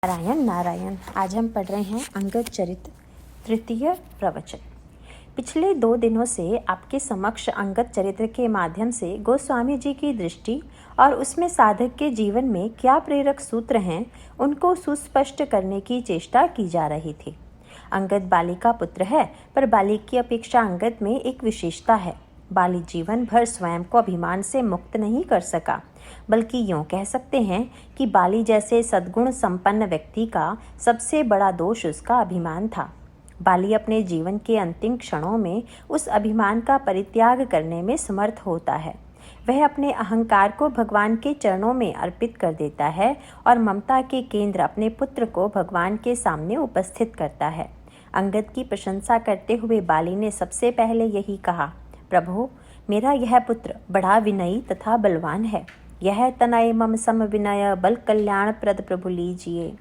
नारायण नारायण। आज हम पढ़ रहे हैं अंगद चरित्र तृतीय प्रवचन। पिछले 2 दिनों से आपके समक्ष अंगद चरित्र के माध्यम से गोस्वामी जी की दृष्टि और उसमें साधक के जीवन में क्या प्रेरक सूत्र हैं उनको सुस्पष्ट करने की चेष्टा की जा रही थी। अंगद बाली का पुत्र है, पर बाली की अपेक्षा अंगद में एक विशेषता है। बाली जीवन भर स्वयं को अभिमान से मुक्त नहीं कर सका, बल्कि यूँ कह सकते हैं कि बाली जैसे सद्गुण संपन्न व्यक्ति का सबसे बड़ा दोष उसका अभिमान था। बाली अपने जीवन के अंतिम क्षणों में उस अभिमान का परित्याग करने में समर्थ होता है। वह अपने अहंकार को भगवान के चरणों में अर्पित कर देता है और ममता के केंद्र अपने पुत्र को भगवान के सामने उपस्थित करता है। अंगद की प्रशंसा करते हुए बाली ने सबसे पहले यही कहा, प्रभु, मेरा यह पुत्र बड़ा विनयी तथा बलवान है। यह तनय मम सम विनय बल कल्याण प्रद प्रभु लीजिए।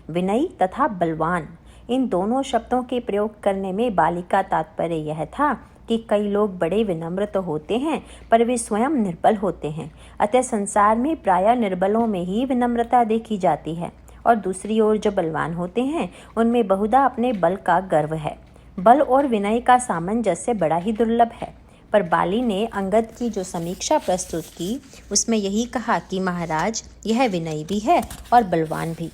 विनयी तथा बलवान, इन दोनों शब्दों के प्रयोग करने में बाली का तात्पर्य यह था कि कई लोग बड़े विनम्र तो होते हैं, पर वे स्वयं निर्बल होते हैं। अतः संसार में प्रायः निर्बलों में ही विनम्रता देखी जाती है, और दूसरी ओर जो बलवान होते हैं उनमें बहुधा अपने बल का गर्व है। बल और विनय का सामंजस्य बड़ा ही दुर्लभ है। पर बाली ने अंगद की जो समीक्षा प्रस्तुत की उसमें यही कहा कि महाराज, यह विनयी भी है और बलवान भी।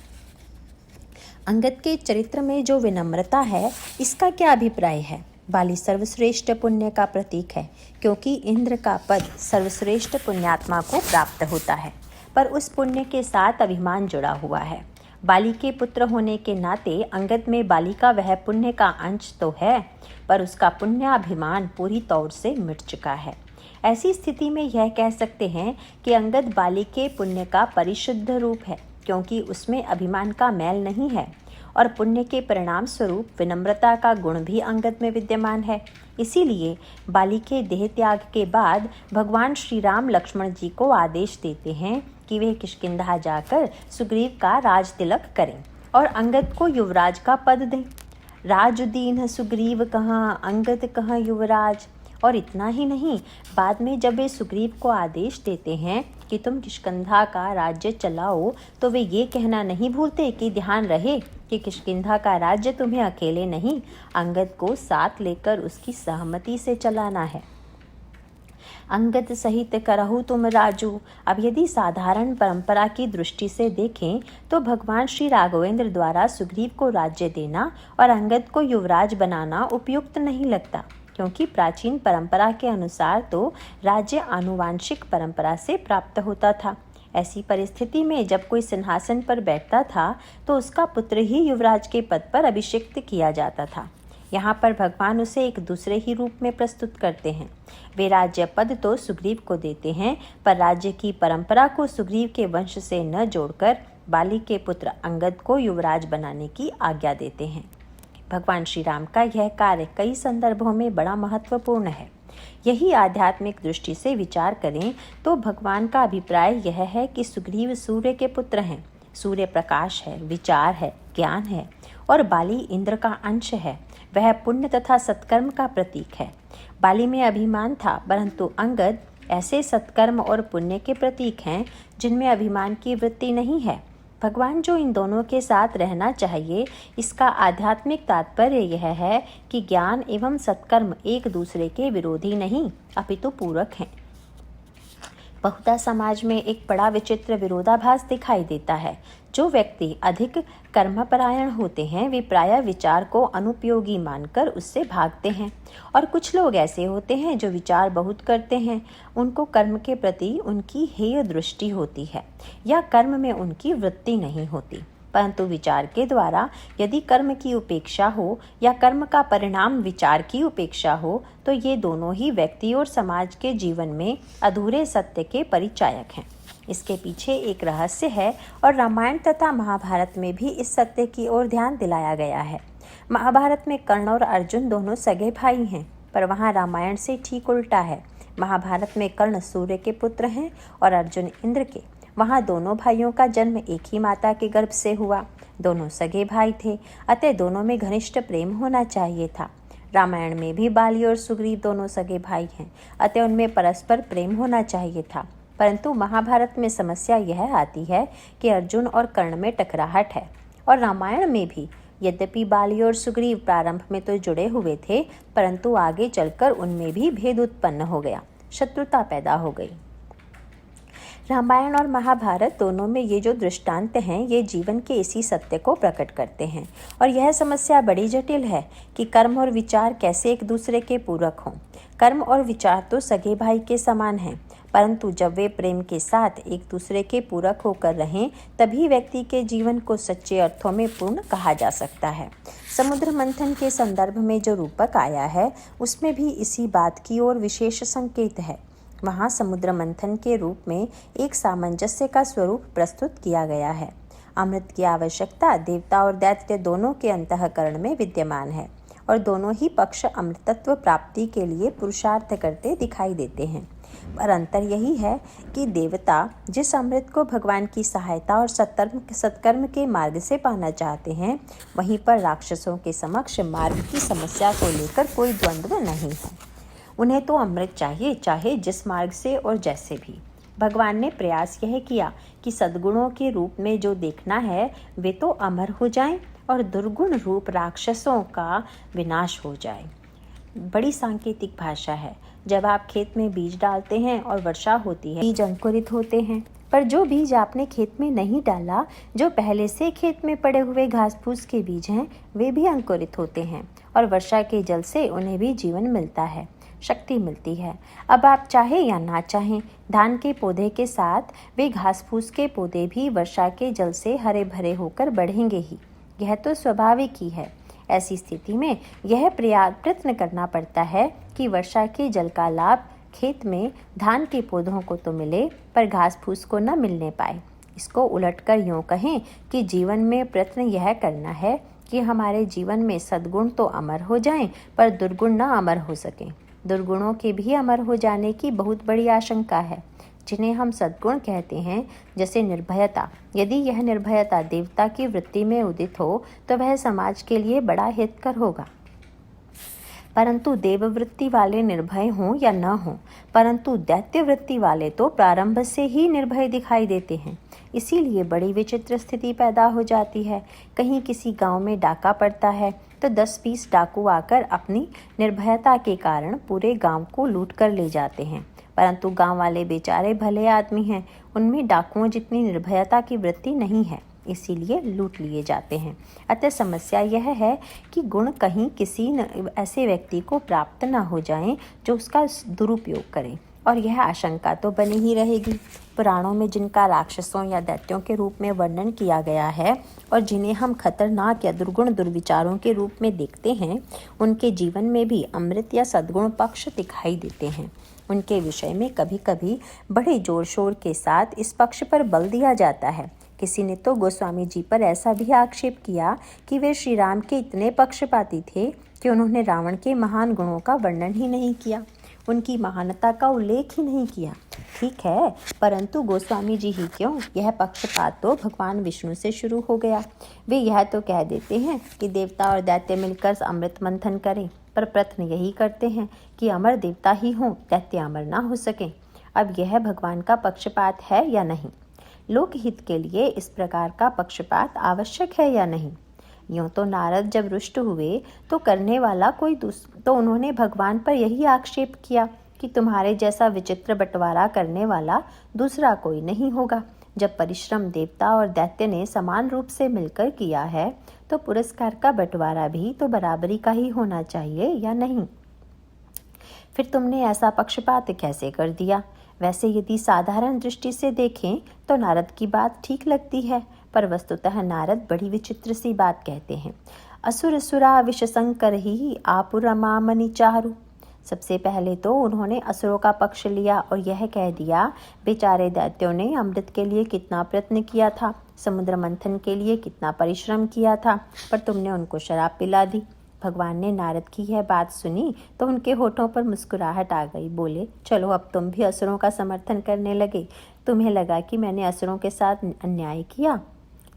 अंगद के चरित्र में जो विनम्रता है, इसका क्या अभिप्राय है? बाली सर्वश्रेष्ठ पुण्य का प्रतीक है, क्योंकि इंद्र का पद सर्वश्रेष्ठ पुण्यात्मा को प्राप्त होता है, पर उस पुण्य के साथ अभिमान जुड़ा हुआ है। बाली के पुत्र होने के नाते अंगद में बाली का वह पुण्य का अंश तो है, पर उसका पुण्याभिमान पूरी तौर से मिट चुका है। ऐसी स्थिति में यह कह सकते हैं कि अंगद बाली के पुण्य का परिशुद्ध रूप है, क्योंकि उसमें अभिमान का मैल नहीं है, और पुण्य के परिणाम स्वरूप विनम्रता का गुण भी अंगद में विद्यमान है। इसीलिए बाली के देह त्याग के बाद भगवान श्री राम लक्ष्मण जी को आदेश देते हैं कि वे किष्किंधा जाकर सुग्रीव का राज तिलक करें और अंगद को युवराज का पद दें। राजुदीन सुग्रीव कहाँ, अंगद कहाँ युवराज। और इतना ही नहीं, बाद में जब वे सुग्रीव को आदेश देते हैं कि तुम किष्किंधा का राज्य चलाओ, तो वे ये कहना नहीं भूलते कि ध्यान रहे कि किष्किंधा का राज्य तुम्हें अकेले नहीं, अंगद को साथ लेकर उसकी सहमति से चलाना है। अंगद सहित करहु तुम राजू। अब यदि साधारण परंपरा की दृष्टि से देखें तो भगवान श्री राघवेंद्र द्वारा सुग्रीव को राज्य देना और अंगद को युवराज बनाना उपयुक्त नहीं लगता, क्योंकि प्राचीन परंपरा के अनुसार तो राज्य आनुवांशिक परंपरा से प्राप्त होता था। ऐसी परिस्थिति में जब कोई सिंहासन पर बैठता था तो उसका पुत्र ही युवराज के पद पर अभिषिक्त किया जाता था। यहाँ पर भगवान उसे एक दूसरे ही रूप में प्रस्तुत करते हैं। वे राज्य पद तो सुग्रीव को देते हैं, पर राज्य की परंपरा को सुग्रीव के वंश से न जोड़कर बाली के पुत्र अंगद को युवराज बनाने की आज्ञा देते हैं। भगवान श्री राम का यह कार्य कई संदर्भों में बड़ा महत्वपूर्ण है। यही आध्यात्मिक दृष्टि से विचार करें तो भगवान का अभिप्राय यह है कि सुग्रीव सूर्य के पुत्र हैं। सूर्य प्रकाश है, विचार है, ज्ञान है, और बाली इंद्र का अंश है। वह पुण्य तथा सत्कर्म का प्रतीक है। बाली में अभिमान था, परंतु अंगद ऐसे सत्कर्म और पुण्य के प्रतीक हैं जिनमें अभिमान की वृत्ति नहीं है। भगवान जो इन दोनों के साथ रहना चाहिए, इसका आध्यात्मिक तात्पर्य यह है कि ज्ञान एवं सत्कर्म एक दूसरे के विरोधी नहीं, अपितु पूरक हैं। बहुधा समाज में एक बड़ा विचित्र विरोधाभास दिखाई देता है। जो व्यक्ति अधिक कर्मपरायण होते हैं वे प्रायः विचार को अनुपयोगी मानकर उससे भागते हैं, और कुछ लोग ऐसे होते हैं जो विचार बहुत करते हैं। उनको कर्म के प्रति उनकी हेय दृष्टि होती है, या कर्म में उनकी वृत्ति नहीं होती, परंतु विचार के द्वारा यदि कर्म की उपेक्षा हो या कर्म का परिणाम विचार की उपेक्षा हो, तो ये दोनों ही व्यक्ति और समाज के जीवन में अधूरे सत्य के परिचायक हैं। इसके पीछे एक रहस्य है, और रामायण तथा महाभारत में भी इस सत्य की ओर ध्यान दिलाया गया है। महाभारत में कर्ण और अर्जुन दोनों सगे भाई हैं, पर वहाँ रामायण से ठीक उल्टा है। महाभारत में कर्ण सूर्य के पुत्र हैं और अर्जुन इंद्र के। वहाँ दोनों भाइयों का जन्म एक ही माता के गर्भ से हुआ। दोनों सगे भाई थे, अतः दोनों में घनिष्ठ प्रेम होना चाहिए था। रामायण में भी बाली और सुग्रीव दोनों सगे भाई हैं, अतः उनमें परस्पर प्रेम होना चाहिए था। परंतु महाभारत में समस्या यह आती है कि अर्जुन और कर्ण में टकराहट है। और रामायण में भी। यद्यपि बाली और सुग्रीव प्रारंभ में तो जुड़े हुए थे, परंतु आगे चलकर उनमें भी भेद उत्पन्न हो गया, शत्रुता पैदा हो गई। रामायण और महाभारत दोनों में ये जो दृष्टांत हैं, ये जीवन के इसी सत्य को प्रकट करते हैं। और यह समस्या बड़ी जटिल है कि कर्म और विचार कैसे एक दूसरे के पूरक हों। कर्म और विचार तो सगे भाई के समान हैं, परंतु जब वे प्रेम के साथ एक दूसरे के पूरक होकर रहें, तभी व्यक्ति के जीवन को सच्चे अर्थों में पूर्ण कहा जा सकता है। समुद्र मंथन के संदर्भ में जो रूपक आया है, उसमें भी इसी बात की ओर विशेष संकेत है। वहाँ समुद्र मंथन के रूप में एक सामंजस्य का स्वरूप प्रस्तुत किया गया है। अमृत की आवश्यकता देवता और दैत्य दोनों के अंतःकरण में विद्यमान है और दोनों ही पक्ष अमृतत्व प्राप्ति के लिए पुरुषार्थ करते दिखाई देते हैं। पर अंतर यही है कि देवता जिस अमृत को भगवान की सहायता और सत्कर्म के मार्ग से पाना चाहते हैं, वहीं पर राक्षसों के समक्ष मार्ग की समस्या को लेकर कोई द्वंद्व नहीं है। उन्हें तो अमृत चाहिए, चाहे जिस मार्ग से और जैसे भी। भगवान ने प्रयास यह किया कि सद्गुणों के रूप में जो देखना है वे तो अमर हो जाएं और दुर्गुण रूप राक्षसों का विनाश हो जाए। बड़ी सांकेतिक भाषा है। जब आप खेत में बीज डालते हैं और वर्षा होती है, बीज अंकुरित होते हैं, पर जो बीज आपने खेत में नहीं डाला, जो पहले से खेत में पड़े हुए घास फूस के बीज हैं, वे भी अंकुरित होते हैं और वर्षा के जल से उन्हें भी जीवन मिलता है, शक्ति मिलती है। अब आप चाहे या ना चाहें, धान के पौधे के साथ वे घास फूस के पौधे भी वर्षा के जल से हरे भरे होकर बढ़ेंगे ही। यह तो स्वाभाविक ही है। ऐसी स्थिति में यह प्रयत्न करना पड़ता है कि वर्षा के जल का लाभ खेत में धान के पौधों को तो मिले, पर घास फूस को न मिलने पाए। इसको उलटकर यूँ कहें कि जीवन में प्रयत्न यह करना है कि हमारे जीवन में सद्गुण तो अमर हो जाएं, पर दुर्गुण न अमर हो सकें। दुर्गुणों के भी अमर हो जाने की बहुत बड़ी आशंका है, जिन्हें हम सद्गुण कहते हैं, जैसे निर्भयता। यदि यह निर्भयता देवता की वृत्ति में उदित हो तो वह समाज के लिए बड़ा हितकर होगा। परंतु देववृत्ति वाले निर्भय हों या न हों, परंतु दैत्य वृत्ति वाले तो प्रारंभ से ही निर्भय दिखाई देते हैं। इसीलिए बड़ी विचित्र स्थिति पैदा हो जाती है। कहीं किसी गांव में डाका पड़ता है तो 10-20 डाकू आकर अपनी निर्भयता के कारण पूरे गांव को लूट कर ले जाते हैं, परंतु गांव वाले बेचारे भले आदमी हैं, उनमें डाकुओं जितनी निर्भयता की वृत्ति नहीं है, इसीलिए लूट लिए जाते हैं। अतः समस्या यह है कि गुण कहीं किसी ऐसे व्यक्ति को प्राप्त न हो जाएं जो उसका दुरुपयोग करे, और यह आशंका तो बनी ही रहेगी। पुराणों में जिनका राक्षसों या दैत्यों के रूप में वर्णन किया गया है और जिन्हें हम खतरनाक या दुर्गुण दुर्विचारों के रूप में देखते हैं, उनके जीवन में भी अमृत या सद्गुण पक्ष दिखाई देते हैं। उनके विषय में कभी कभी बड़े जोर शोर के साथ इस पक्ष पर बल दिया जाता है। किसी ने तो गोस्वामी जी पर ऐसा भी आक्षेप किया कि वे श्री राम के इतने पक्षपाती थे कि उन्होंने रावण के महान गुणों का वर्णन ही नहीं किया, उनकी महानता का उल्लेख ही नहीं किया। ठीक है, परंतु गोस्वामी जी ही क्यों, यह पक्षपात तो भगवान विष्णु से शुरू हो गया। वे यह तो कह देते हैं कि देवता और दैत्य मिलकर अमृत मंथन करें, पर प्रश्न यही करते हैं कि अमर देवता ही हों, दैत्य अमर ना हो सकें। अब यह भगवान का पक्षपात है या नहीं? लोकहित के लिए इस प्रकार का पक्षपात आवश्यक है या नहीं? यूँ तो नारद जब रुष्ट हुए तो करने वाला कोई तो उन्होंने भगवान पर यही आक्षेप किया कि तुम्हारे जैसा विचित्र बंटवारा करने वाला दूसरा कोई नहीं होगा। जब परिश्रम देवता और दैत्य ने समान रूप से मिलकर किया है तो पुरस्कार का बंटवारा भी तो बराबरी का ही होना चाहिए या नहीं? फिर तुमने ऐसा पक्षपात कैसे कर दिया? वैसे यदि साधारण दृष्टि से देखें तो नारद की बात ठीक लगती है, पर वस्तुतः नारद बड़ी विचित्र सी बात कहते हैं। असुर सुरा विषशंकर ही आपुरमा मनि चारु। सबसे पहले तो उन्होंने असुरों का पक्ष लिया और यह कह दिया, बेचारे दैत्यों ने अमृत के लिए कितना प्रयत्न किया था, समुद्र मंथन के लिए कितना परिश्रम किया था, पर तुमने उनको शराब पिला दी। भगवान ने नारद की यह बात सुनी तो उनके होठों पर मुस्कुराहट आ गई। बोले, चलो अब तुम भी असुरों का समर्थन करने लगे। तुम्हें लगा कि मैंने असुरों के साथ अन्याय किया?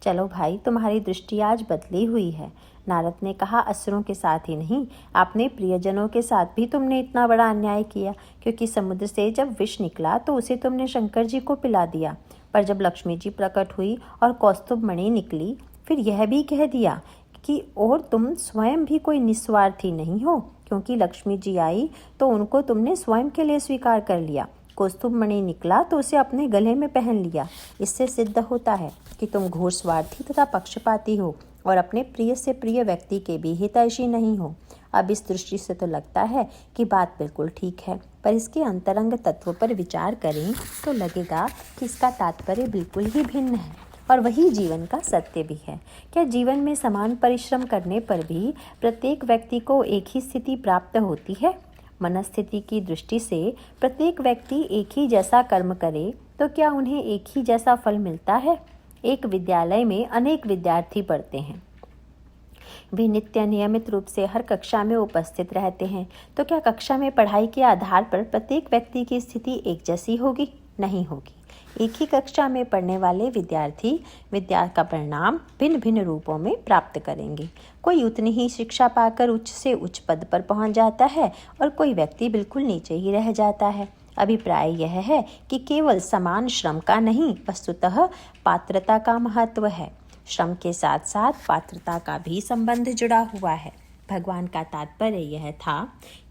चलो भाई, तुम्हारी दृष्टि आज बदली हुई है। नारद ने कहा, असुरों के साथ ही नहीं, आपने प्रियजनों के साथ भी तुमने इतना बड़ा अन्याय किया, क्योंकि समुद्र से जब विष निकला तो उसे तुमने शंकर जी को पिला दिया, पर जब लक्ष्मी जी प्रकट हुई और कौस्तुभ मणि निकली, फिर यह भी कह दिया कि और तुम स्वयं भी कोई निस्वार्थी नहीं हो, क्योंकि लक्ष्मी जी आई तो उनको तुमने स्वयं के लिए स्वीकार कर लिया। कौस्तुभ मणि निकला तो उसे अपने गले में पहन लिया। इससे सिद्ध होता है कि तुम घोर स्वार्थी तथा पक्षपाती हो और अपने प्रिय से प्रिय व्यक्ति के भी हितैषी नहीं हो। अब इस दृष्टि से तो लगता है कि बात बिल्कुल ठीक है, पर इसके अंतरंग तत्व पर विचार करें तो लगेगा कि इसका तात्पर्य बिल्कुल ही भिन्न है और वही जीवन का सत्य भी है। क्या जीवन में समान परिश्रम करने पर भी प्रत्येक व्यक्ति को एक ही स्थिति प्राप्त होती है? मनस्थिति की दृष्टि से प्रत्येक व्यक्ति एक ही जैसा कर्म करे तो क्या उन्हें एक ही जैसा फल मिलता है? एक विद्यालय में अनेक विद्यार्थी पढ़ते हैं, वे नित्य नियमित रूप से हर कक्षा में उपस्थित रहते हैं, तो क्या कक्षा में पढ़ाई के आधार पर प्रत्येक व्यक्ति की स्थिति एक जैसी होगी? नहीं होगी। एक ही कक्षा में पढ़ने वाले विद्यार्थी विद्या का परिणाम भिन्न भिन्न रूपों में प्राप्त करेंगे। कोई उतनी ही शिक्षा पाकर उच्च से उच्च पद पर पहुंच जाता है और कोई व्यक्ति बिल्कुल नीचे ही रह जाता है। अभिप्राय यह है कि केवल समान श्रम का नहीं, वस्तुतः पात्रता का महत्व है। श्रम के साथ साथ पात्रता का भी संबंध जुड़ा हुआ है। भगवान का तात्पर्य यह था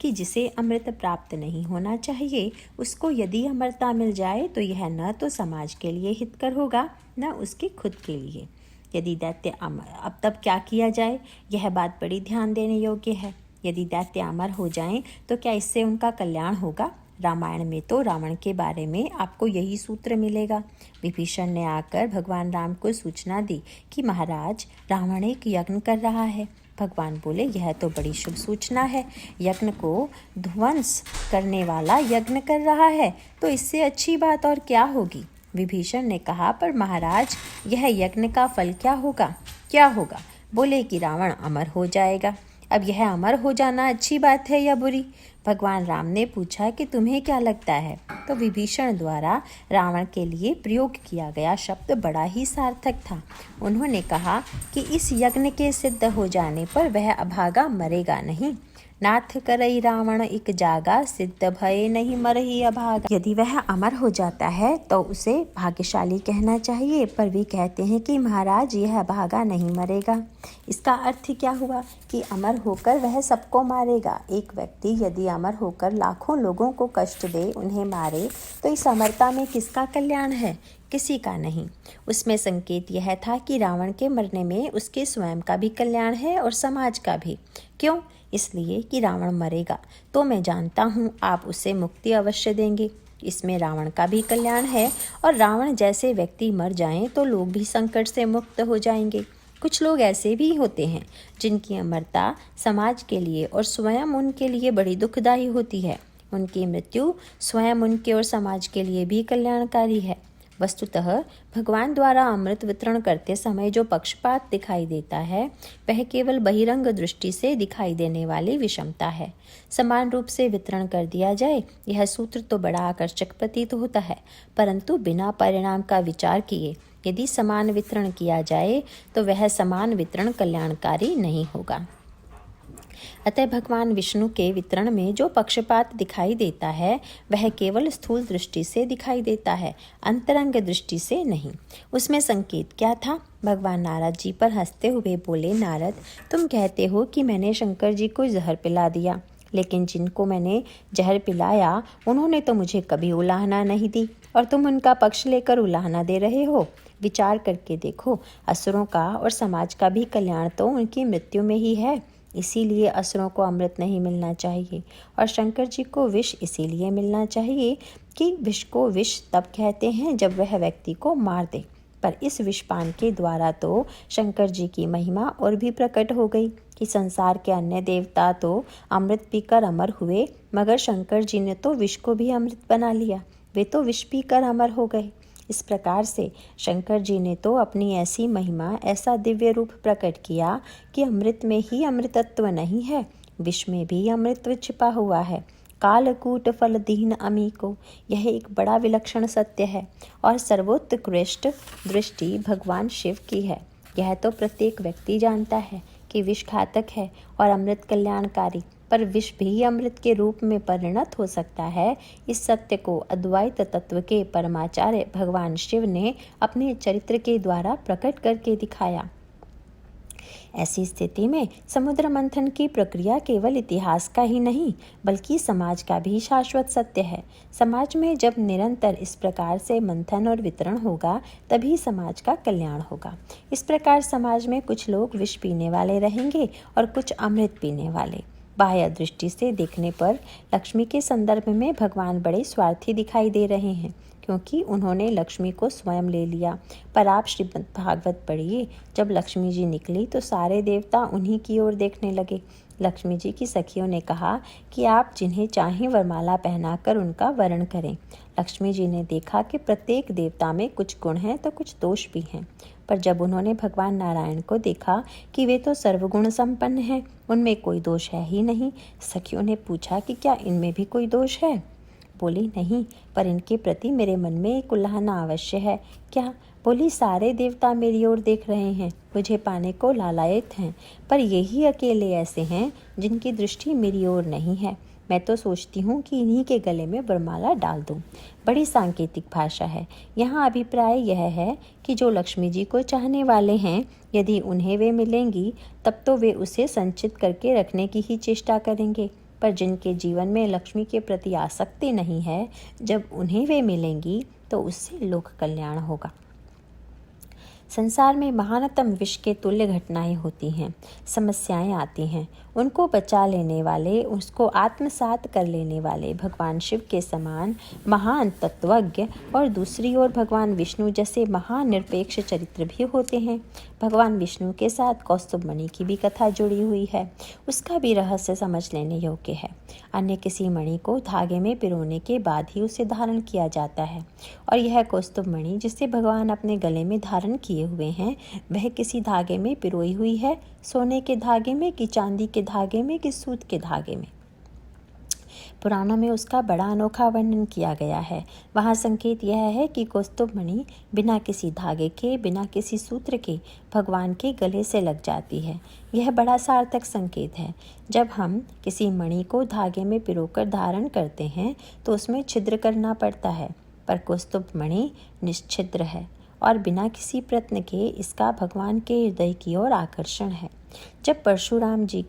कि जिसे अमृत प्राप्त नहीं होना चाहिए, उसको यदि अमरता मिल जाए तो यह न तो समाज के लिए हितकर होगा, न उसके खुद के लिए। यदि दैत्य अमर, अब तब क्या किया जाए? यह बात बड़ी ध्यान देने योग्य है। यदि दैत्य अमर हो जाएं तो क्या इससे उनका कल्याण होगा? रामायण में तो रावण के बारे में आपको यही सूत्र मिलेगा। विभीषण ने आकर भगवान राम को सूचना दी कि महाराज, रावण एक यज्ञ कर रहा है। भगवान बोले, यह तो बड़ी शुभ सूचना है। यज्ञ को ध्वंस करने वाला यज्ञ कर रहा है तो इससे अच्छी बात और क्या होगी? विभीषण ने कहा, पर महाराज, यह यज्ञ का फल क्या होगा? क्या होगा? बोले कि रावण अमर हो जाएगा। अब यह अमर हो जाना अच्छी बात है या बुरी? भगवान राम ने पूछा कि तुम्हें क्या लगता है? तो विभीषण द्वारा रावण के लिए प्रयोग किया गया शब्द बड़ा ही सार्थक था। उन्होंने कहा कि इस यज्ञ के सिद्ध हो जाने पर वह अभागा मरेगा नहीं। नाथ करई रावण एक जागा, सिद्ध भय नहीं मरही अभागा। यदि वह अमर हो जाता है तो उसे भाग्यशाली कहना चाहिए, पर वे कहते हैं कि महाराज, यह अभागा नहीं मरेगा। इसका अर्थ क्या हुआ कि अमर होकर वह सबको मारेगा। एक व्यक्ति यदि अमर होकर लाखों लोगों को कष्ट दे, उन्हें मारे, तो इस अमरता में किसका कल्याण है? किसी का नहीं। उसमें संकेत यह था कि रावण के मरने में उसके स्वयं का भी कल्याण है और समाज का भी। क्यों? इसलिए कि रावण मरेगा तो मैं जानता हूँ आप उसे मुक्ति अवश्य देंगे। इसमें रावण का भी कल्याण है और रावण जैसे व्यक्ति मर जाएं तो लोग भी संकट से मुक्त हो जाएंगे। कुछ लोग ऐसे भी होते हैं जिनकी अमरता समाज के लिए और स्वयं उनके लिए बड़ी दुखदायी होती है। उनकी मृत्यु स्वयं उनके और समाज के लिए भी कल्याणकारी है। वस्तुतः भगवान द्वारा अमृत वितरण करते समय जो पक्षपात दिखाई देता है, वह केवल बहिरंग दृष्टि से दिखाई देने वाली विषमता है। समान रूप से वितरण कर दिया जाए, यह सूत्र तो बड़ा आकर्षक प्रतीत होता है, परंतु बिना परिणाम का विचार किए यदि समान वितरण किया जाए तो वह समान वितरण कल्याणकारी नहीं होगा। अतः भगवान विष्णु के वितरण में जो पक्षपात दिखाई देता है, वह केवल स्थूल दृष्टि से दिखाई देता है, अंतरंग दृष्टि से नहीं। उसमें संकेत क्या था? भगवान नारद जी पर हंसते हुए बोले, नारद, तुम कहते हो कि मैंने शंकर जी को जहर पिला दिया, लेकिन जिनको मैंने जहर पिलाया उन्होंने तो मुझे कभी उलाहना नहीं दी और तुम उनका पक्ष लेकर उलाहना दे रहे हो। विचार करके देखो, असुरों का और समाज का भी कल्याण तो उनकी मृत्यु में ही है। इसीलिए असुरों को अमृत नहीं मिलना चाहिए और शंकर जी को विष इसीलिए मिलना चाहिए कि विष को विष तब कहते हैं जब वह व्यक्ति को मार दे। पर इस विषपान के द्वारा तो शंकर जी की महिमा और भी प्रकट हो गई कि संसार के अन्य देवता तो अमृत पीकर अमर हुए, मगर शंकर जी ने तो विष को भी अमृत बना लिया। वे तो विष पीकर अमर हो गए। इस प्रकार से शंकर जी ने तो अपनी ऐसी महिमा, ऐसा दिव्य रूप प्रकट किया कि अमृत में ही अमृतत्व नहीं है, विष में भी अमृतत्व छिपा हुआ है। कालकूट फल दीन अमी को, यह एक बड़ा विलक्षण सत्य है और सर्वोत्कृष्ट दृष्टि भगवान शिव की है। यह तो प्रत्येक व्यक्ति जानता है कि विष घातक है और अमृत कल्याणकारी, पर विष भी अमृत के रूप में परिणत हो सकता है। इस सत्य को अद्वैत तत्व के परमाचार्य भगवान शिव ने अपने चरित्र के द्वारा प्रकट करके दिखाया। ऐसी स्थिति में समुद्र मंथन की प्रक्रिया केवल इतिहास का ही नहीं बल्कि समाज का भी शाश्वत सत्य है। समाज में जब निरंतर इस प्रकार से मंथन और वितरण होगा तभी समाज का कल्याण होगा। इस प्रकार समाज में कुछ लोग विष पीने वाले रहेंगे और कुछ अमृत पीने वाले। बाह्य दृष्टि से देखने पर लक्ष्मी के संदर्भ में भगवान बड़े स्वार्थी दिखाई दे रहे हैं, क्योंकि उन्होंने लक्ष्मी को स्वयं ले लिया। पर आप श्रीमद् भागवत पढ़िए, जब लक्ष्मी जी निकली तो सारे देवता उन्हीं की ओर देखने लगे। लक्ष्मी जी की सखियों ने कहा कि आप जिन्हें चाहें वरमाला पहनाकर उनका वरण करें। लक्ष्मी जी ने देखा कि प्रत्येक देवता में कुछ गुण हैं तो कुछ दोष भी हैं। पर जब उन्होंने भगवान नारायण को देखा कि वे तो सर्वगुण संपन्न हैं, उनमें कोई दोष है ही नहीं, सखियों ने पूछा कि क्या इनमें भी कोई दोष है? बोली नहीं, पर इनके प्रति मेरे मन में एक उल्हाना अवश्य है। क्या? बोली सारे देवता मेरी ओर देख रहे हैं, मुझे पाने को लालायित हैं, पर यही अकेले ऐसे हैं जिनकी दृष्टि मेरी ओर नहीं है। मैं तो सोचती हूँ कि इन्हीं के गले में वरमाला डाल दूँ। बड़ी सांकेतिक भाषा है। यहाँ अभिप्राय यह है कि जो लक्ष्मी जी को चाहने वाले हैं, यदि उन्हें वे मिलेंगी तब तो वे उसे संचित करके रखने की ही चेष्टा करेंगे। पर जिनके जीवन में लक्ष्मी के प्रति आसक्ति नहीं है, जब उन्हें वे मिलेंगी तो उससे लोक कल्याण होगा। संसार में महानतम विष के तुल्य घटनाएं होती हैं, समस्याएं आती हैं। उनको बचा लेने वाले, उसको आत्मसात कर लेने वाले भगवान शिव के समान महान तत्वज्ञ और दूसरी ओर भगवान विष्णु जैसे महानिरपेक्ष चरित्र भी होते हैं। भगवान विष्णु के साथ कौस्तुभ मणि की भी कथा जुड़ी हुई है, उसका भी रहस्य समझ लेने योग्य है। अन्य किसी मणि को धागे में पिरोने के बाद ही उसे धारण किया जाता है, और यह कौस्तुभ मणि जिसे भगवान अपने गले में धारण किए हुए हैं, वह किसी धागे में पिरोई हुई है, सोने के धागे में कि चांदी के धागे में कि सूत के धागे में। पुराणों में उसका बड़ा अनोखा वर्णन किया गया है। वहाँ संकेत यह है कि कौस्तुभ मणि बिना किसी धागे के, बिना किसी सूत्र के भगवान के गले से लग जाती है। यह बड़ा सार्थक संकेत है। जब हम किसी मणि को धागे में पिरोकर धारण करते हैं तो उसमें छिद्र करना पड़ता है, पर कौस्तुभ मणि निश्छिद्र है और बिना किसी प्रयत्न के इसका भगवान के हृदय की ओर आकर्षण है। जब परशुराम जी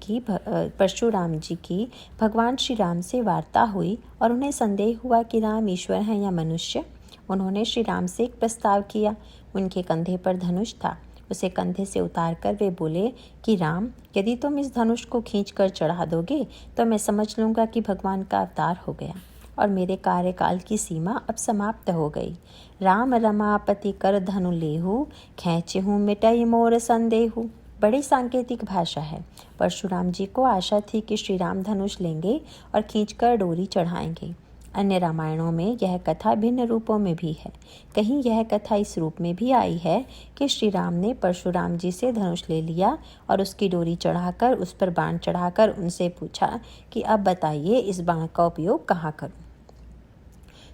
की भगवान श्री राम से वार्ता हुई और उन्हें संदेह हुआ कि राम ईश्वर हैं या मनुष्य, उन्होंने श्री राम से एक प्रस्ताव किया। उनके कंधे पर धनुष था, उसे कंधे से उतारकर वे बोले कि राम, यदि तुम इस धनुष को खींचकर चढ़ा दोगे तो मैं समझ लूँगा कि भगवान का अवतार हो गया और मेरे कार्यकाल की सीमा अब समाप्त हो गई। राम रमापति कर धनु लेहु, खींचहु मिटई मोर संदेहु। बड़ी सांकेतिक भाषा है। परशुराम जी को आशा थी कि श्री राम धनुष लेंगे और खींचकर डोरी चढ़ाएंगे। अन्य रामायणों में यह कथा भिन्न रूपों में भी है। कहीं यह कथा इस रूप में भी आई है कि श्री राम ने परशुराम जी से धनुष ले लिया और उसकी डोरी चढ़ाकर उस पर बाण चढ़ाकर उनसे पूछा कि अब बताइए इस बाण का उपयोग कहाँ करूँ।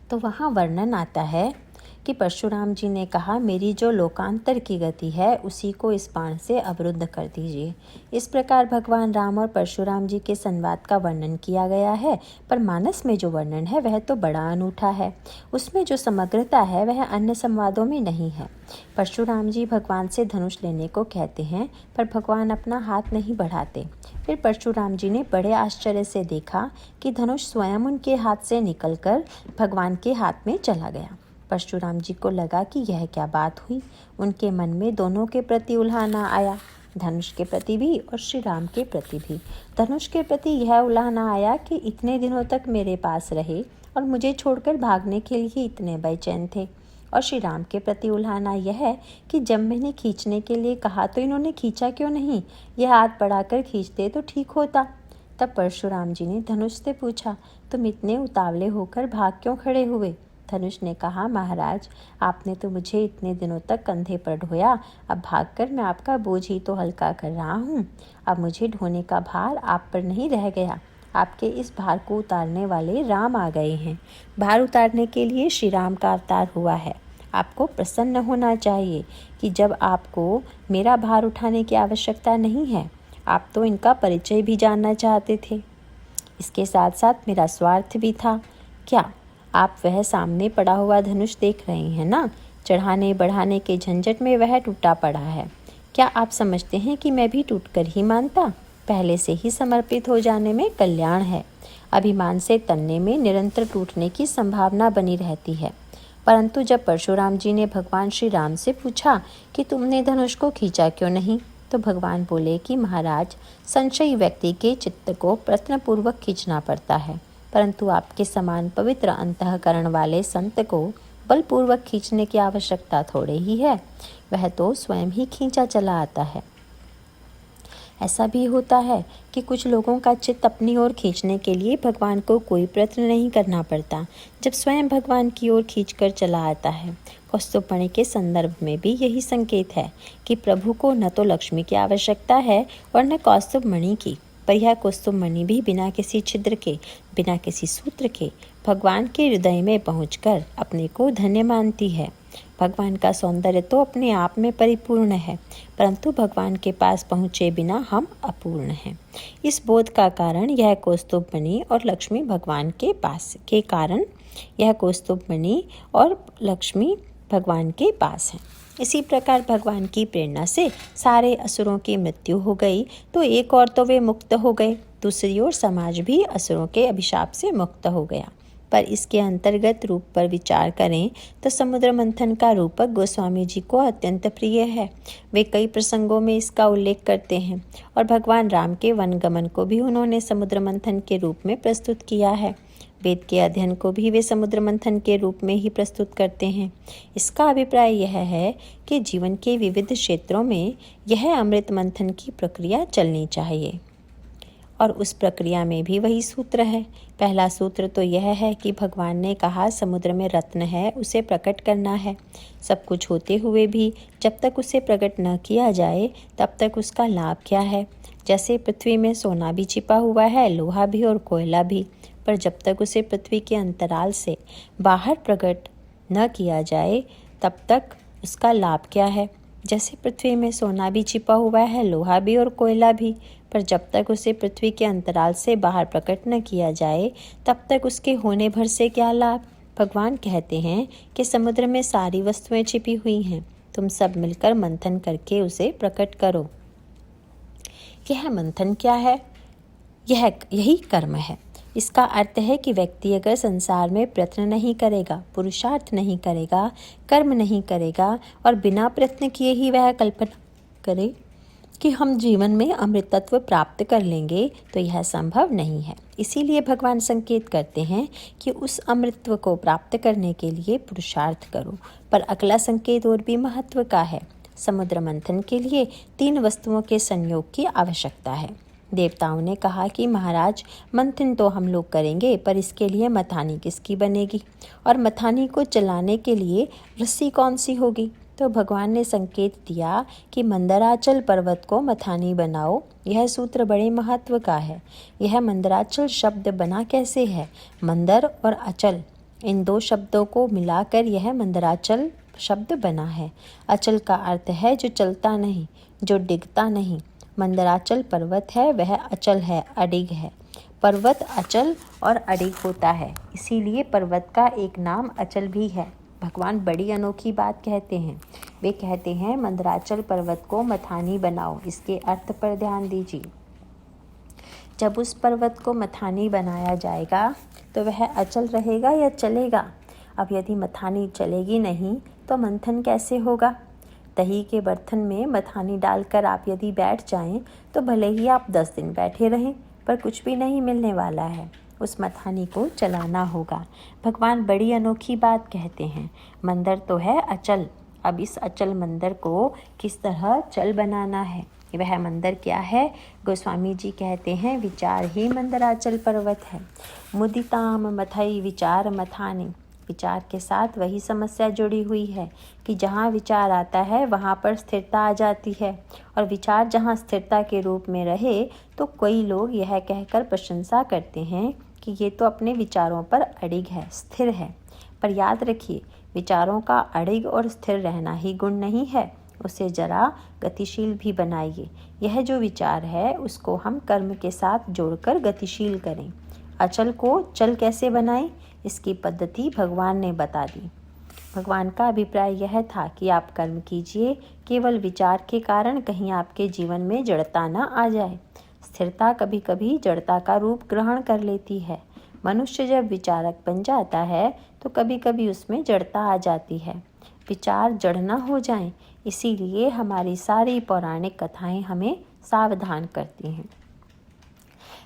तो वहाँ वर्णन आता है कि परशुराम जी ने कहा, मेरी जो लोकांतर की गति है उसी को इस बाण से अवरुद्ध कर दीजिए। इस प्रकार भगवान राम और परशुराम जी के संवाद का वर्णन किया गया है, पर मानस में जो वर्णन है वह तो बड़ा अनूठा है। उसमें जो समग्रता है वह अन्य संवादों में नहीं है। परशुराम जी भगवान से धनुष लेने को कहते हैं, पर भगवान अपना हाथ नहीं बढ़ाते। फिर परशुराम जी ने बड़े आश्चर्य से देखा कि धनुष स्वयं उनके हाथ से निकलकर भगवान के हाथ में चला गया। परशुराम जी को लगा कि यह क्या बात हुई। उनके मन में दोनों के प्रति उल्हाना आया, धनुष के प्रति भी और श्री राम के प्रति भी। धनुष के प्रति यह उल्हाना आया कि इतने दिनों तक मेरे पास रहे और मुझे छोड़कर भागने के लिए इतने बेचैन थे। और श्री राम के प्रति उल्हाना यह है कि जब मैंने खींचने के लिए कहा तो इन्होंने खींचा क्यों नहीं, यह हाथ बढ़ाकर खींचते तो ठीक होता। तब परशुराम जी ने धनुष से पूछा, तुम इतने उतावले होकर भाग क्यों खड़े हुए? धनुष ने कहा, महाराज, आपने तो मुझे इतने दिनों तक कंधे पर ढोया, अब भागकर मैं आपका बोझ ही तो हल्का कर रहा हूँ। अब मुझे ढोने का भार आप पर नहीं रह गया। आपके इस भार को उतारने वाले राम आ गए हैं। भार उतारने के लिए श्री राम का अवतार हुआ है। आपको प्रसन्न होना चाहिए कि जब आपको मेरा भार उठाने की आवश्यकता नहीं है, आप तो इनका परिचय भी जानना चाहते थे। इसके साथ साथ मेरा स्वार्थ भी था। क्या आप वह सामने पड़ा हुआ धनुष देख रहे हैं ना? चढ़ाने बढ़ाने के झंझट में वह टूटा पड़ा है। क्या आप समझते हैं कि मैं भी टूटकर ही मानता? पहले से ही समर्पित हो जाने में कल्याण है। अभिमान से तनने में निरंतर टूटने की संभावना बनी रहती है। परंतु जब परशुराम जी ने भगवान श्री राम से पूछा कि तुमने धनुष को खींचा क्यों नहीं, तो भगवान बोले कि महाराज, संशयी व्यक्ति के चित्त को प्रयत्नपूर्वक खींचना पड़ता है, परंतु आपके समान पवित्र अंतःकरण वाले संत को बलपूर्वक खींचने की आवश्यकता थोड़े ही है। वह तो स्वयं ही खींचा चला आता है। ऐसा भी होता है कि कुछ लोगों का चित्त अपनी ओर खींचने के लिए भगवान को कोई प्रयत्न नहीं करना पड़ता, जब स्वयं भगवान की ओर खींचकर चला आता है। कौस्तुभमणि के संदर्भ में भी यही संकेत है कि प्रभु को न तो लक्ष्मी की आवश्यकता है और न कौस्तुभमणि की, पर यह कौस्तुभमणि भी बिना किसी छिद्र के, बिना किसी सूत्र के भगवान के हृदय में पहुंचकर अपने को धन्य मानती है। भगवान का सौंदर्य तो अपने आप में परिपूर्ण है, परंतु भगवान के पास पहुँचे बिना हम अपूर्ण हैं। इस बोध का कारण यह कौस्तुभमणि और लक्ष्मी भगवान के पास के कारण यह कौस्तुभमणि और लक्ष्मी भगवान के पास है। इसी प्रकार भगवान की प्रेरणा से सारे असुरों की मृत्यु हो गई, तो एक और तो वे मुक्त हो गए, दूसरी ओर समाज भी असुरों के अभिशाप से मुक्त हो गया। पर इसके अंतर्गत रूप पर विचार करें तो समुद्र मंथन का रूपक गोस्वामी जी को अत्यंत प्रिय है। वे कई प्रसंगों में इसका उल्लेख करते हैं और भगवान राम के वनगमन को भी उन्होंने समुद्र मंथन के रूप में प्रस्तुत किया है। वेद के अध्ययन को भी वे समुद्र मंथन के रूप में ही प्रस्तुत करते हैं। इसका अभिप्राय यह है कि जीवन के विविध क्षेत्रों में यह अमृत मंथन की प्रक्रिया चलनी चाहिए, और उस प्रक्रिया में भी वही सूत्र है। पहला सूत्र तो यह है कि भगवान ने कहा समुद्र में रत्न है, उसे प्रकट करना है। सब कुछ होते हुए भी जब तक उसे प्रकट न किया जाए तब तक उसका लाभ क्या है। जैसे पृथ्वी में सोना भी छिपा हुआ है, लोहा भी और कोयला भी, पर जब तक उसे पृथ्वी के अंतराल से बाहर प्रकट न किया जाए तब तक उसका लाभ क्या है। जैसे पृथ्वी में सोना भी छिपा हुआ है, लोहा भी और कोयला भी, पर जब तक उसे पृथ्वी के अंतराल से बाहर प्रकट न किया जाए तब तक उसके होने भर से क्या लाभ। भगवान कहते हैं कि समुद्र में सारी वस्तुएं छिपी हुई हैं, तुम सब मिलकर मंथन करके उसे प्रकट करो। यह मंथन क्या है? यही कर्म है। इसका अर्थ है कि व्यक्ति अगर संसार में प्रयत्न नहीं करेगा, पुरुषार्थ नहीं करेगा, कर्म नहीं करेगा और बिना प्रयत्न किए ही वह कल्पना करे कि हम जीवन में अमृत तत्व प्राप्त कर लेंगे, तो यह संभव नहीं है। इसीलिए भगवान संकेत करते हैं कि उस अमृतत्व को प्राप्त करने के लिए पुरुषार्थ करो। पर अगला संकेत और भी महत्व का है। समुद्र मंथन के लिए 3 वस्तुओं के संयोग की आवश्यकता है। देवताओं ने कहा कि महाराज, मंथन तो हम लोग करेंगे, पर इसके लिए मथानी किसकी बनेगी, और मथानी को चलाने के लिए रस्सी कौन सी होगी। तो भगवान ने संकेत दिया कि मंदराचल पर्वत को मथानी बनाओ। यह सूत्र बड़े महत्व का है। यह मंदराचल शब्द बना कैसे है? मंदर और अचल, इन 2 शब्दों को मिलाकर यह मंदराचल शब्द बना है। अचल का अर्थ है जो चलता नहीं, जो डिगता नहीं। मंदराचल पर्वत है, वह अचल है, अडिग है। पर्वत अचल और अडिग होता है, इसीलिए पर्वत का एक नाम अचल भी है। भगवान बड़ी अनोखी बात कहते हैं। वे कहते हैं मंदराचल पर्वत को मथानी बनाओ। इसके अर्थ पर ध्यान दीजिए। जब उस पर्वत को मथानी बनाया जाएगा तो वह अचल रहेगा या चलेगा? अब यदि मथानी चलेगी नहीं तो मंथन कैसे होगा? दही के बर्तन में मथानी डालकर आप यदि बैठ जाएं तो भले ही आप 10 दिन बैठे रहें, पर कुछ भी नहीं मिलने वाला है। उस मथानी को चलाना होगा। भगवान बड़ी अनोखी बात कहते हैं। मंदिर तो है अचल, अब इस अचल मंदिर को किस तरह चल बनाना है। वह मंदिर क्या है? गोस्वामी जी कहते हैं विचार ही मंदराचल पर्वत है। मुदिताम मथई विचार मथानी। विचार के साथ वही समस्या जुड़ी हुई है कि जहाँ विचार आता है वहाँ पर स्थिरता आ जाती है, और विचार जहाँ स्थिरता के रूप में रहे तो कई लोग यह कहकर प्रशंसा करते हैं कि ये तो अपने विचारों पर अडिग है, स्थिर है। पर याद रखिए, विचारों का अडिग और स्थिर रहना ही गुण नहीं है, उसे जरा गतिशील भी बनाइए। यह जो विचार है उसको हम कर्म के साथ जोड़कर गतिशील करें। अचल को चल कैसे बनाएं, इसकी पद्धति भगवान ने बता दी। भगवान का अभिप्राय यह था कि आप कर्म कीजिए, केवल विचार के कारण कहीं आपके जीवन में जड़ता न आ जाए। स्थिरता कभी कभी जड़ता का रूप ग्रहण कर लेती है। मनुष्य जब विचारक बन जाता है तो कभी कभी उसमें जड़ता आ जाती है। विचार जड़ न हो जाएं, इसीलिए हमारी सारी पौराणिक कथाएं हमें सावधान करती हैं।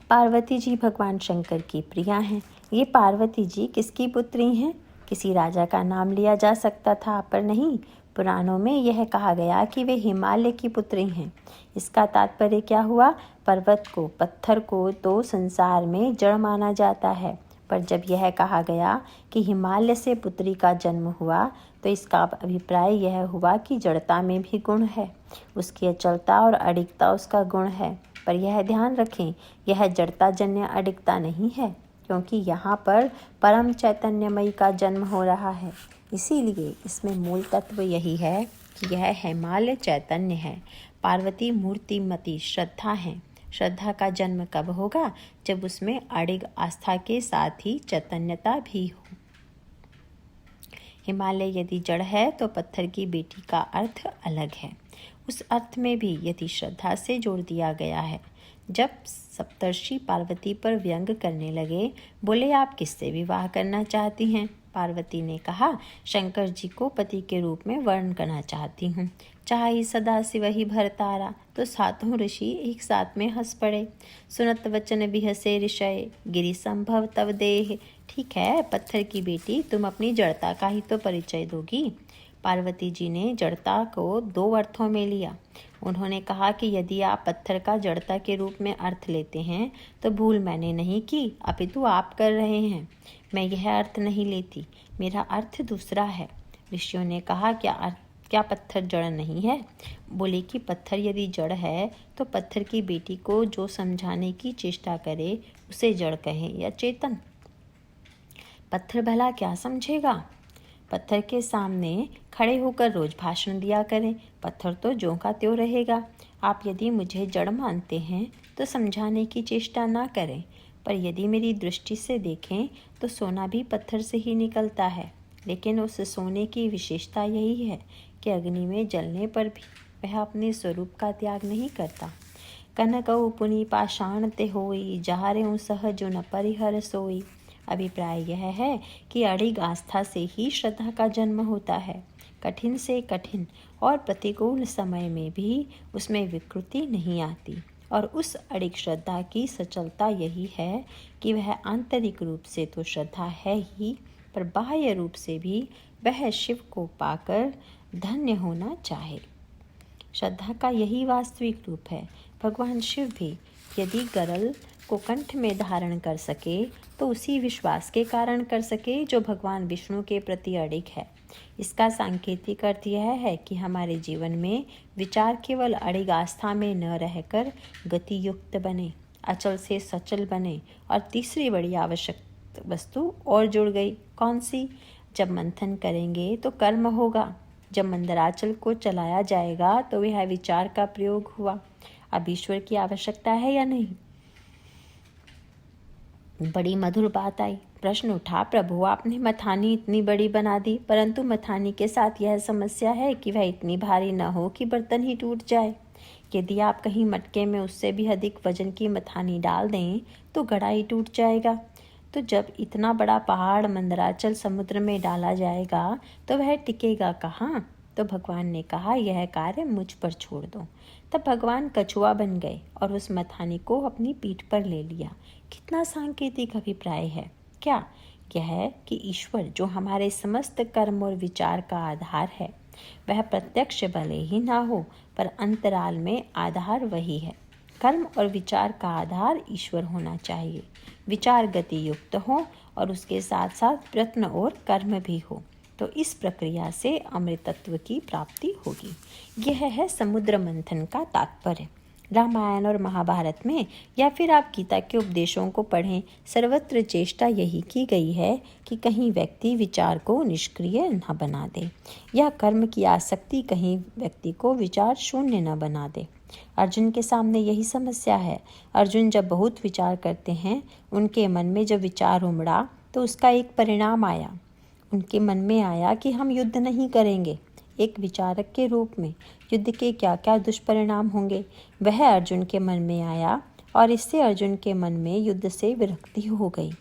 पार्वती जी भगवान शंकर की प्रिया हैं। ये पार्वती जी किसकी पुत्री हैं? किसी राजा का नाम लिया जा सकता था, पर नहीं। पुराणों में यह कहा गया कि वे हिमालय की पुत्री हैं। इसका तात्पर्य क्या हुआ? पर्वत को, पत्थर को तो संसार में जड़ माना जाता है, पर जब यह कहा गया कि हिमालय से पुत्री का जन्म हुआ तो इसका अभिप्राय यह हुआ कि जड़ता में भी गुण है। उसकी अचलता और अडिगता उसका गुण है। पर यह ध्यान रखें, यह जड़ता जन्य अडिगता नहीं है, क्योंकि यहाँ पर परम चैतन्यमयी का जन्म हो रहा है। इसीलिए इसमें मूल तत्व यही है कि यह हिमालय चैतन्य है। पार्वती मूर्तिमती श्रद्धा है। श्रद्धा का जन्म कब होगा? जब उसमें अडिग आस्था के साथ ही चैतन्यता भी हो। हिमालय यदि जड़ है तो पत्थर की बेटी का अर्थ अलग है। उस अर्थ में भी यदि श्रद्धा से जोड़ दिया गया है। जब सप्तर्षि पार्वती पर व्यंग करने लगे, बोले आप किससे विवाह करना चाहती हैं? पार्वती ने कहा, शंकर जी को पति के रूप में वर्ण करना चाहती हूँ। चाहे सदा शिव ही भरतारा। तो सातों ऋषि एक साथ में हंस पड़े। सुनत वचन बिहसे ऋषय, गिरि संभव तव देह। ठीक है, पत्थर की बेटी, तुम अपनी जड़ता का ही तो परिचय दोगी। पार्वती जी ने जड़ता को दो अर्थों में लिया। उन्होंने कहा कि यदि आप पत्थर का जड़ता के रूप में अर्थ लेते हैं तो भूल मैंने नहीं की, अपितु आप कर रहे हैं। मैं यह अर्थ नहीं लेती, मेरा अर्थ दूसरा है। ऋषियों ने कहा, क्या पत्थर जड़ नहीं है? बोले कि पत्थर यदि जड़ है तो पत्थर की बेटी को जो समझाने की चेष्टा करे उसे जड़ कहें या चेतन? पत्थर भला क्या समझेगा? पत्थर के सामने खड़े होकर रोज भाषण दिया करें, पत्थर तो ज्यों का त्यों रहेगा। आप यदि मुझे जड़ मानते हैं तो समझाने की चेष्टा ना करें, पर यदि मेरी दृष्टि से देखें तो सोना भी पत्थर से ही निकलता है। लेकिन उस सोने की विशेषता यही है कि अग्नि में जलने पर भी वह अपने स्वरूप का त्याग नहीं करता। कनकऊ पुनि पाषाण ते होई, जहारे सहज न परिहर सोई। अभिप्राय यह है कि अडिग आस्था से ही श्रद्धा का जन्म होता है। कठिन से कठिन और प्रतिकूल समय में भी उसमें विकृति नहीं आती। और उस अडिग श्रद्धा की सचलता यही है कि वह आंतरिक रूप से तो श्रद्धा है ही, पर बाह्य रूप से भी वह शिव को पाकर धन्य होना चाहे। श्रद्धा का यही वास्तविक रूप है। भगवान शिव भी यदि गरल को कंठ में धारण कर सके तो उसी विश्वास के कारण कर सके जो भगवान विष्णु के प्रति अडिग है। इसका सांकेतिक अर्थ यह है कि हमारे जीवन में विचार केवल अडिग आस्था में न रहकर गति युक्त बने, अचल से सचल बने। और तीसरी बड़ी आवश्यक वस्तु और जुड़ गई। कौन सी? जब मंथन करेंगे तो कर्म होगा। जब मंदराचल को चलाया जाएगा तो वह विचार का प्रयोग हुआ। अब ईश्वर की आवश्यकता है या नहीं? बड़ी मधुर बात आई। प्रश्न उठा, प्रभु आपने मथानी इतनी बड़ी बना दी, परंतु मथानी के साथ यह समस्या है कि वह इतनी भारी न हो कि बर्तन ही टूट जाए। यदि आप कहीं मटके में उससे भी अधिक वजन की मथानी डाल दें तो घड़ा ही टूट जाएगा। तो जब इतना बड़ा पहाड़ मंदराचल समुद्र में डाला जाएगा तो वह टिकेगा कहाँ? तो भगवान ने कहा, यह कार्य मुझ पर छोड़ दो। तब भगवान कछुआ बन गए और उस मथानी को अपनी पीठ पर ले लिया। कितना सांकेतिक अभिप्राय है! क्या यह है कि ईश्वर जो हमारे समस्त कर्म और विचार का आधार है, वह प्रत्यक्ष भले ही ना हो, पर अंतराल में आधार वही है। कर्म और विचार का आधार ईश्वर होना चाहिए। विचार गति युक्त हो और उसके साथ साथ प्रयत्न और कर्म भी हो, तो इस प्रक्रिया से अमृतत्व की प्राप्ति होगी। यह है समुद्र मंथन का तात्पर्य। रामायण और महाभारत में या फिर आप गीता के उपदेशों को पढ़ें, सर्वत्र चेष्टा यही की गई है कि कहीं व्यक्ति विचार को निष्क्रिय न बना दे या कर्म की आसक्ति कहीं व्यक्ति को विचार शून्य न बना दे। अर्जुन के सामने यही समस्या है। अर्जुन जब बहुत विचार करते हैं, उनके मन में जब विचार उमड़ा तो उसका एक परिणाम आया। उनके मन में आया कि हम युद्ध नहीं करेंगे। एक विचारक के रूप में युद्ध के क्या क्या दुष्परिणाम होंगे वह अर्जुन के मन में आया और इससे अर्जुन के मन में युद्ध से विरक्ति हो गई।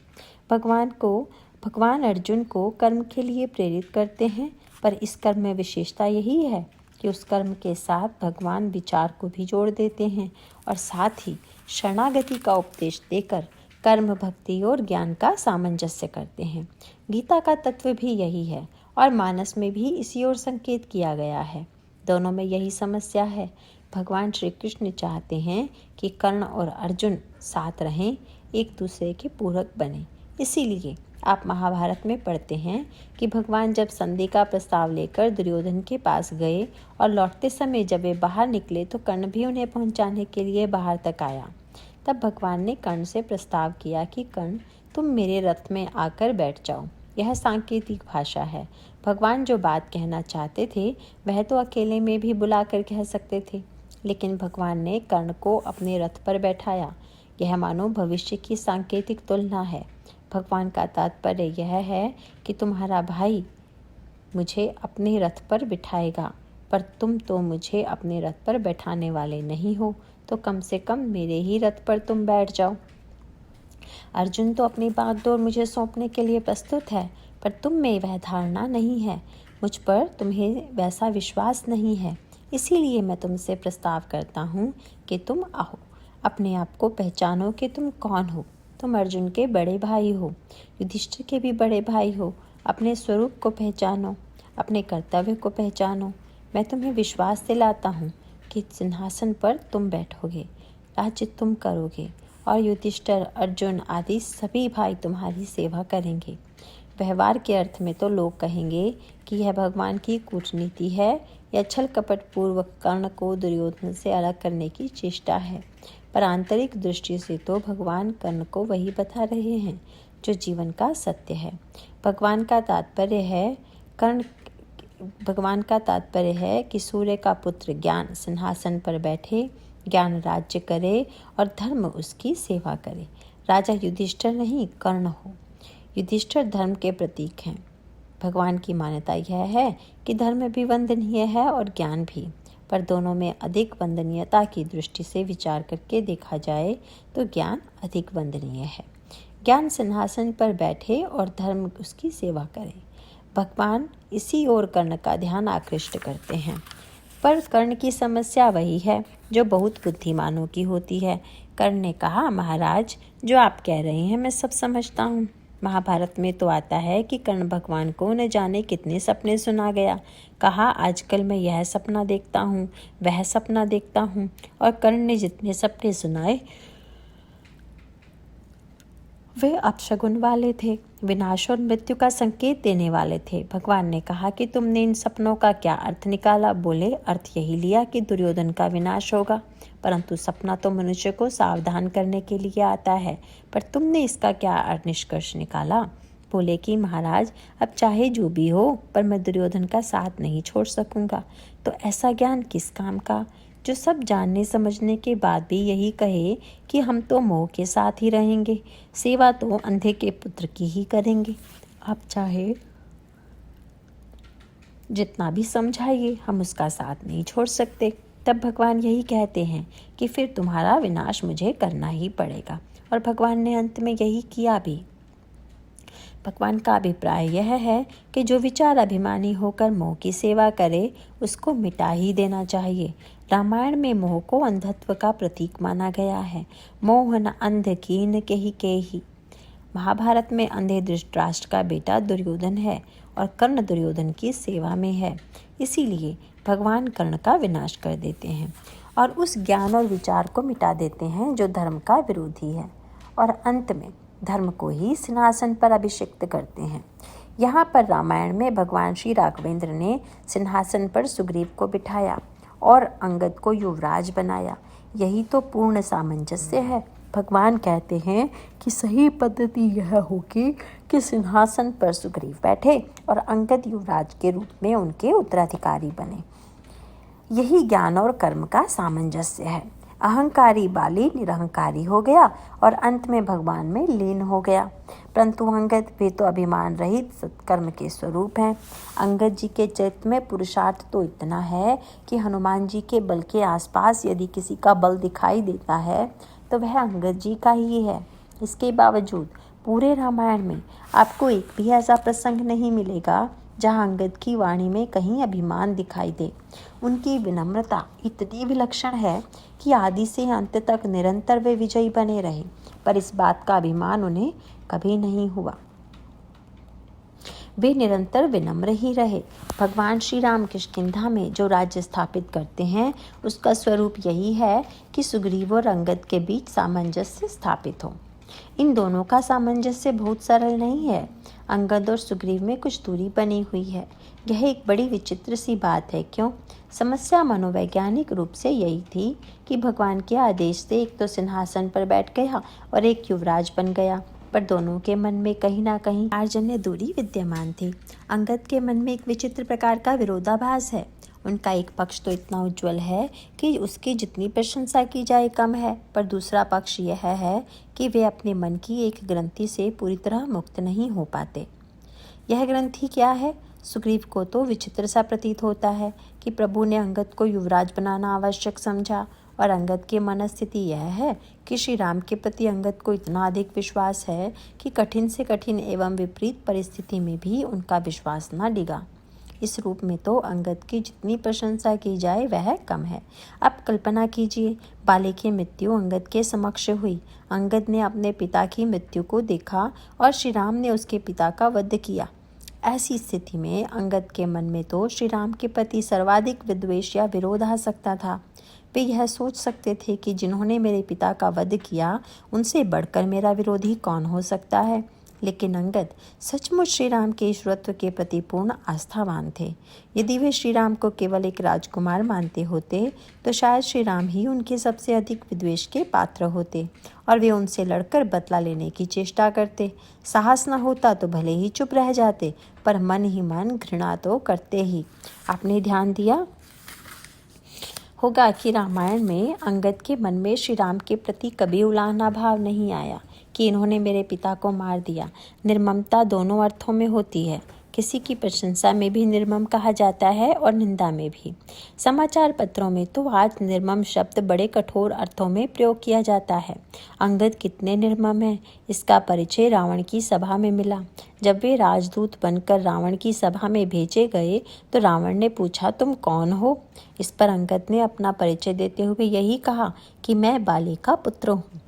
भगवान अर्जुन को कर्म के लिए प्रेरित करते हैं, पर इस कर्म में विशेषता यही है कि उस कर्म के साथ भगवान विचार को भी जोड़ देते हैं और साथ ही शरणागति का उपदेश देकर कर्म, भक्ति और ज्ञान का सामंजस्य करते हैं। गीता का तत्व भी यही है और मानस में भी इसी ओर संकेत किया गया है। दोनों में यही समस्या है। भगवान श्री कृष्ण चाहते हैं कि कर्ण और अर्जुन साथ रहें, एक दूसरे के पूरक बने। इसीलिए आप महाभारत में पढ़ते हैं कि भगवान जब संधि का प्रस्ताव लेकर दुर्योधन के पास गए और लौटते समय जब वे बाहर निकले तो कर्ण भी उन्हें पहुंचाने के लिए बाहर तक आया। तब भगवान ने कर्ण से प्रस्ताव किया कि कर्ण, तुम मेरे रथ में आकर बैठ जाओ। यह सांकेतिक भाषा है। भगवान जो बात कहना चाहते थे वह तो अकेले में भी बुलाकर कह सकते थे, लेकिन भगवान ने कर्ण को अपने रथ पर बैठाया। यह मानो भविष्य की सांकेतिक तुलना है। भगवान का तात्पर्य यह है कि तुम्हारा भाई मुझे अपने रथ पर बिठाएगा, पर तुम तो मुझे अपने रथ पर बैठाने वाले नहीं हो, तो कम से कम मेरे ही रथ पर तुम बैठ जाओ। अर्जुन तो अपनी बागडोर मुझे सौंपने के लिए प्रस्तुत है, पर तुम में वह धारणा नहीं है। मुझ पर तुम्हें वैसा विश्वास नहीं है। इसीलिए मैं तुमसे प्रस्ताव करता हूँ कि तुम आओ, अपने आप को पहचानो कि तुम कौन हो। तुम अर्जुन के बड़े भाई हो, युधिष्ठिर के भी बड़े भाई हो। अपने स्वरूप को पहचानो, अपने कर्तव्य को पहचानो। मैं तुम्हें विश्वास दिलाता हूँ कि सिंहासन पर तुम बैठोगे, राज्य तुम करोगे और युधिष्ठिर, अर्जुन आदि सभी भाई तुम्हारी सेवा करेंगे। व्यवहार के अर्थ में तो लोग कहेंगे कि यह भगवान की कूटनीति है या छल कपट पूर्वक कर्ण को दुर्योधन से अलग करने की चेष्टा है, पर आंतरिक दृष्टि से तो भगवान कर्ण को वही बता रहे हैं जो जीवन का सत्य है। भगवान का तात्पर्य है कि सूर्य का पुत्र ज्ञान सिंहासन पर बैठे, ज्ञान राज्य करे और धर्म उसकी सेवा करे। राजा युधिष्ठिर नहीं, कर्ण हो। युधिष्ठिर धर्म के प्रतीक हैं। भगवान की मान्यता यह है कि धर्म भी वंदनीय है और ज्ञान भी, पर दोनों में अधिक वंदनीयता की दृष्टि से विचार करके देखा जाए तो ज्ञान अधिक वंदनीय है। ज्ञान सिंहासन पर बैठे और धर्म उसकी सेवा करे। भगवान इसी ओर कर्ण का ध्यान आकृष्ट करते हैं, पर कर्ण की समस्या वही है जो बहुत बुद्धिमानों की होती है। कर्ण ने कहा, महाराज, जो आप कह रहे हैं मैं सब समझता हूँ। महाभारत में तो आता है कि कर्ण भगवान को न जाने कितने सपने सुना गया। कहा, आजकल मैं यह सपना देखता हूँ, वह सपना देखता हूँ, और कर्ण ने जितने सपने सुनाए वे अपशगुन वाले थे, विनाश और मृत्यु का संकेत देने वाले थे। भगवान ने कहा कि तुमने इन सपनों का क्या अर्थ निकाला? बोले, अर्थ यही लिया कि दुर्योधन का विनाश होगा, परंतु सपना तो मनुष्य को सावधान करने के लिए आता है, पर तुमने इसका क्या निष्कर्ष निकाला? बोले कि महाराज, अब चाहे जो भी हो, पर मैं दुर्योधन का साथ नहीं छोड़ सकूंगा। तो ऐसा ज्ञान किस काम का, जो सब जानने समझने के बाद भी यही कहे कि हम तो मोह के साथ ही रहेंगे, सेवा तो अंधे के पुत्र की ही करेंगे। आप चाहे जितना भी समझाइए, हम उसका साथ नहीं छोड़ सकते। तब भगवान यही कहते हैं कि फिर तुम्हारा विनाश मुझे करना ही पड़ेगा, और भगवान ने अंत में यही किया भी। भगवान का अभिप्राय यह है कि जो विचार अभिमानी होकर मोह की सेवा करे उसको मिटा ही देना चाहिए। रामायण में मोह को अंधत्व का प्रतीक माना गया है। मोह न अंध कीन के ही। महाभारत में अंधे धृतराष्ट्र का बेटा दुर्योधन है और कर्ण दुर्योधन की सेवा में है। इसीलिए भगवान कर्ण का विनाश कर देते हैं और उस ज्ञान और विचार को मिटा देते हैं जो धर्म का विरोधी है, और अंत में धर्म को ही सिंहासन पर अभिषिक्त करते हैं। यहाँ पर रामायण में भगवान श्री राघवेंद्र ने सिंहासन पर सुग्रीव को बिठाया और अंगद को युवराज बनाया। यही तो पूर्ण सामंजस्य है। भगवान कहते हैं कि सही पद्धति यह होगी कि सिंहासन पर सुग्रीव बैठे और अंगद युवराज के रूप में उनके उत्तराधिकारी बने। यही ज्ञान और कर्म का सामंजस्य है। अहंकारी बाली निरहंकारी हो गया और अंत में भगवान में लीन हो गया। परंतु अंगद वे तो अभिमान रहित सत्कर्म के स्वरूप हैं। अंगद जी के चरित्र में पुरुषार्थ तो इतना है कि हनुमान जी के बल के आसपास यदि किसी का बल दिखाई देता है तो वह अंगद जी का ही है। इसके बावजूद पूरे रामायण में आपको एक भी ऐसा प्रसंग नहीं मिलेगा जहाँ अंगद की वाणी में कहीं अभिमान दिखाई दे। उनकी विनम्रता इतनी विलक्षण है कि आदि से अंत तक निरंतर वे विजयी बने रहे, पर इस बात का अभिमान उन्हें कभी नहीं हुआ। वे निरंतर विनम्र ही रहे। भगवान श्री राम किष्किंधा में जो राज्य स्थापित करते हैं उसका स्वरूप यही है कि सुग्रीव और अंगद के बीच सामंजस्य स्थापित हो। इन दोनों का सामंजस्य बहुत सरल नहीं है। अंगद और सुग्रीव में कुछ दूरी बनी हुई है। यह एक बड़ी विचित्र सी बात है। क्यों? समस्या मनोवैज्ञानिक रूप से यही थी कि भगवान के आदेश से एक तो सिंहासन पर बैठ गया और एक युवराज बन गया, पर दोनों के मन में कहीं ना कहीं आर्जन्य दूरी विद्यमान थी। अंगद के मन में एक विचित्र प्रकार का विरोधाभास है। उनका एक पक्ष तो इतना उज्जवल है कि उसकी जितनी प्रशंसा की जाए कम है, पर दूसरा पक्ष यह है कि वे अपने मन की एक ग्रंथि से पूरी तरह मुक्त नहीं हो पाते। यह ग्रंथि क्या है? सुग्रीव को तो विचित्र सा प्रतीत होता है कि प्रभु ने अंगद को युवराज बनाना आवश्यक समझा, और अंगद की मनस्थिति यह है कि श्री राम के प्रति अंगद को इतना अधिक विश्वास है कि कठिन से कठिन एवं विपरीत परिस्थिति में भी उनका विश्वास न डिगा। इस रूप में तो अंगद की जितनी प्रशंसा की जाए वह कम है। अब कल्पना कीजिए, बाली की मृत्यु अंगद के समक्ष हुई। अंगद ने अपने पिता की मृत्यु को देखा और श्री राम ने उसके पिता का वध किया। ऐसी स्थिति में अंगद के मन में तो श्री राम के प्रति सर्वाधिक विद्वेष या विरोध आ सकता था। वे यह सोच सकते थे कि जिन्होंने मेरे पिता का वध किया उनसे बढ़कर मेरा विरोधी कौन हो सकता है। लेकिन अंगद सचमुच श्री राम के ईश्वरत्व के प्रति पूर्ण आस्थावान थे। यदि वे श्री राम को केवल एक राजकुमार मानते होते तो शायद श्री राम ही उनके सबसे अधिक विद्वेष के पात्र होते और वे उनसे लड़कर बदला लेने की चेष्टा करते। साहस न होता तो भले ही चुप रह जाते, पर मन ही मन घृणा तो करते ही। आपने ध्यान दिया होगा कि रामायण में अंगद के मन में श्री राम के प्रति कभी उलाहना भाव नहीं आया कि इन्होंने मेरे पिता को मार दिया। निर्ममता दोनों अर्थों में होती है। किसी की प्रशंसा में भी निर्मम कहा जाता है और निंदा में भी। समाचार पत्रों में तो आज निर्मम शब्द बड़े कठोर अर्थों में प्रयोग किया जाता है। अंगद कितने निर्मम हैं, इसका परिचय रावण की सभा में मिला। जब वे राजदूत बनकर रावण की सभा में भेजे गए तो रावण ने पूछा, तुम कौन हो? इस पर अंगद ने अपना परिचय देते हुए यही कहा कि मैं बाली का पुत्र हूँ।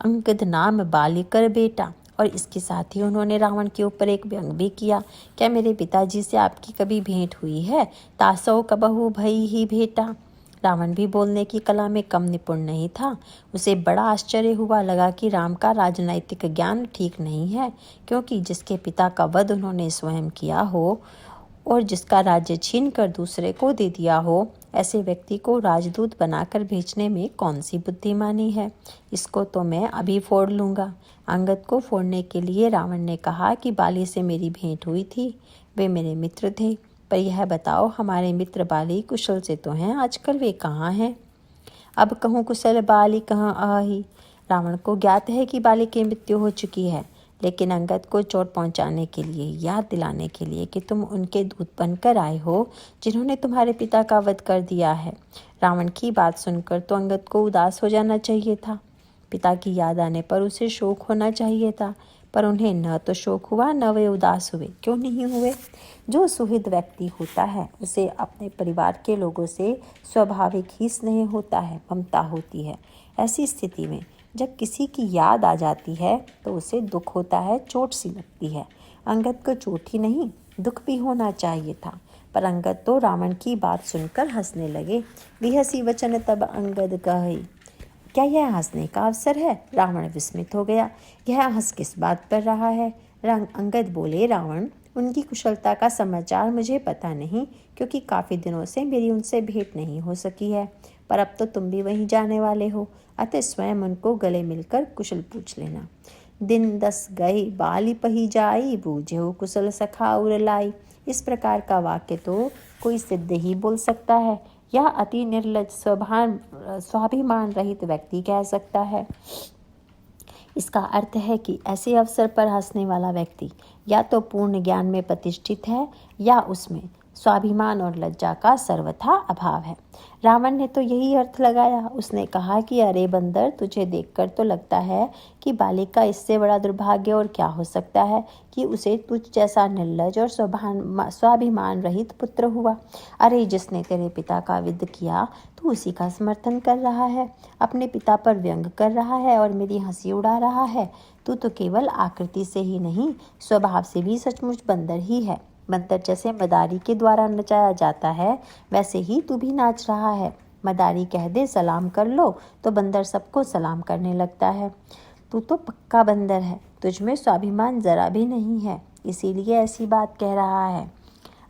अंगद नाम बाली कर बेटा। और इसके साथ ही उन्होंने रावण के ऊपर एक व्यंग भी किया, क्या मेरे पिताजी से आपकी कभी भेंट हुई है? तासौ कबहू भई ही भेटा। रावण भी बोलने की कला में कम निपुण नहीं था। उसे बड़ा आश्चर्य हुआ, लगा कि राम का राजनैतिक ज्ञान ठीक नहीं है, क्योंकि जिसके पिता का वध उन्होंने स्वयं किया हो और जिसका राज्य छीन कर दूसरे को दे दिया हो, ऐसे व्यक्ति को राजदूत बनाकर भेजने में कौन सी बुद्धिमानी है? इसको तो मैं अभी फोड़ लूँगा। अंगद को फोड़ने के लिए रावण ने कहा कि बाली से मेरी भेंट हुई थी, वे मेरे मित्र थे, पर यह बताओ हमारे मित्र बाली कुशल से तो हैं, आजकल वे कहाँ हैं? अब कहूँ कुशल बाली कहाँ आई। रावण को ज्ञात है कि बाली की मृत्यु हो चुकी है, लेकिन अंगद को चोट पहुंचाने के लिए, याद दिलाने के लिए कि तुम उनके दूत बनकर आए हो जिन्होंने तुम्हारे पिता का वध कर दिया है। रावण की बात सुनकर तो अंगद को उदास हो जाना चाहिए था। पिता की याद आने पर उसे शोक होना चाहिए था, पर उन्हें न तो शोक हुआ न वे उदास हुए। क्यों नहीं हुए? जो सुहृद व्यक्ति होता है उसे अपने परिवार के लोगों से स्वाभाविक ही स्नेह होता है, ममता होती है। ऐसी स्थिति में जब किसी की याद आ जाती है तो उसे दुख होता है, चोट सी लगती है। अंगद को चोट ही नहीं दुख भी होना चाहिए था, पर अंगद तो रावण की बात सुनकर हंसने लगे। विहसी वचन तब अंगद कही। क्या यह हंसने का अवसर है? रावण विस्मित हो गया। यह हंस किस बात पर रहा है? अंगद बोले, रावण, उनकी कुशलता का समाचार मुझे पता नहीं, क्योंकि काफ़ी दिनों से मेरी उनसे भेंट नहीं हो सकी है, पर अब तो तुम भी वहीं जाने वाले हो, अतः स्वयं उनको गले मिलकर कुशल पूछ लेना। दिन 10 गई बाली पही जाई, बूझो कुशल सखा उर लाई। इस प्रकार का वाक्य तो कोई सिद्ध ही बोल सकता है। यह अति निर्लज्ज स्वाभिमान रहित व्यक्ति कह सकता है। इसका अर्थ है कि ऐसे अवसर पर हंसने वाला व्यक्ति या तो पूर्ण ज्ञान में प्रतिष्ठित है या उसमें स्वाभिमान और लज्जा का सर्वथा अभाव है। रावण ने तो यही अर्थ लगाया। उसने कहा कि अरे बंदर, तुझे देखकर तो लगता है कि बालिक का इससे बड़ा दुर्भाग्य और क्या हो सकता है कि उसे तुझ जैसा निर्लज और स्वाभिमान रहित पुत्र हुआ। अरे, जिसने तेरे पिता का वध किया तू उसी का समर्थन कर रहा है, अपने पिता पर व्यंग कर रहा है और मेरी हंसी उड़ा रहा है। तू तो केवल आकृति से ही नहीं, स्वभाव से भी सचमुच बंदर ही है। बंदर जैसे मदारी के द्वारा नचाया जाता है वैसे ही तू भी नाच रहा है। मदारी कह दे सलाम कर लो तो बंदर सबको सलाम करने लगता है। तू तो पक्का बंदर है, तुझमें स्वाभिमान जरा भी नहीं है, इसीलिए ऐसी बात कह रहा है।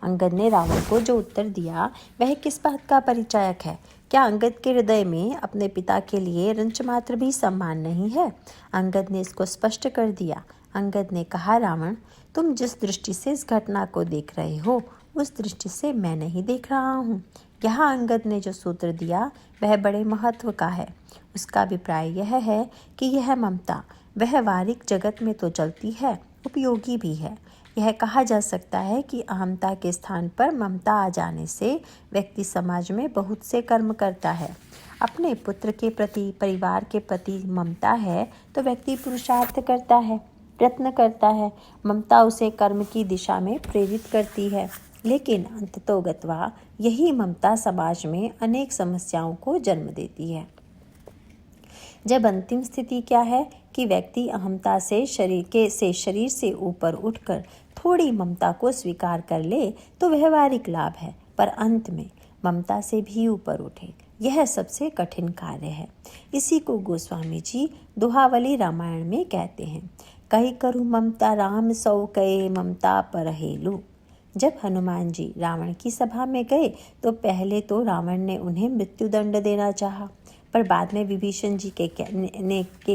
अंगद ने रावण को जो उत्तर दिया वह किस बात का परिचायक है? क्या अंगद के हृदय में अपने पिता के लिए रंच मात्र भी सम्मान नहीं है? अंगद ने इसको स्पष्ट कर दिया। अंगद ने कहा, रावण, तुम जिस दृष्टि से इस घटना को देख रहे हो उस दृष्टि से मैं नहीं देख रहा हूँ। यहाँ अंगद ने जो सूत्र दिया वह बड़े महत्व का है। उसका अभिप्राय यह है कि यह ममता व्यवहारिक जगत में तो चलती है, उपयोगी भी है। यह कहा जा सकता है कि अहमता के स्थान पर ममता आ जाने से व्यक्ति समाज में बहुत से कर्म करता है। अपने पुत्र के प्रति, परिवार के प्रति ममता है तो व्यक्ति पुरुषार्थ करता है, प्रयत्न करता है। ममता उसे कर्म की दिशा में प्रेरित करती है, लेकिन अंततोगत्वा यही ममता समाज में अनेक समस्याओं को जन्म देती है। जब अंतिम स्थिति क्या है कि व्यक्ति अहमता से शरीर से ऊपर उठकर थोड़ी ममता को स्वीकार कर ले तो व्यवहारिक लाभ है, पर अंत में ममता से भी ऊपर उठे, यह सबसे कठिन कार्य है। इसी को गोस्वामी जी दोहावली रामायण में कहते हैं, कही करूँ ममता राम सौ कहे ममता पर हेलू। जब हनुमान जी रावण की सभा में गए तो पहले तो रावण ने उन्हें मृत्युदंड देना चाहा, पर बाद में विभीषण जी के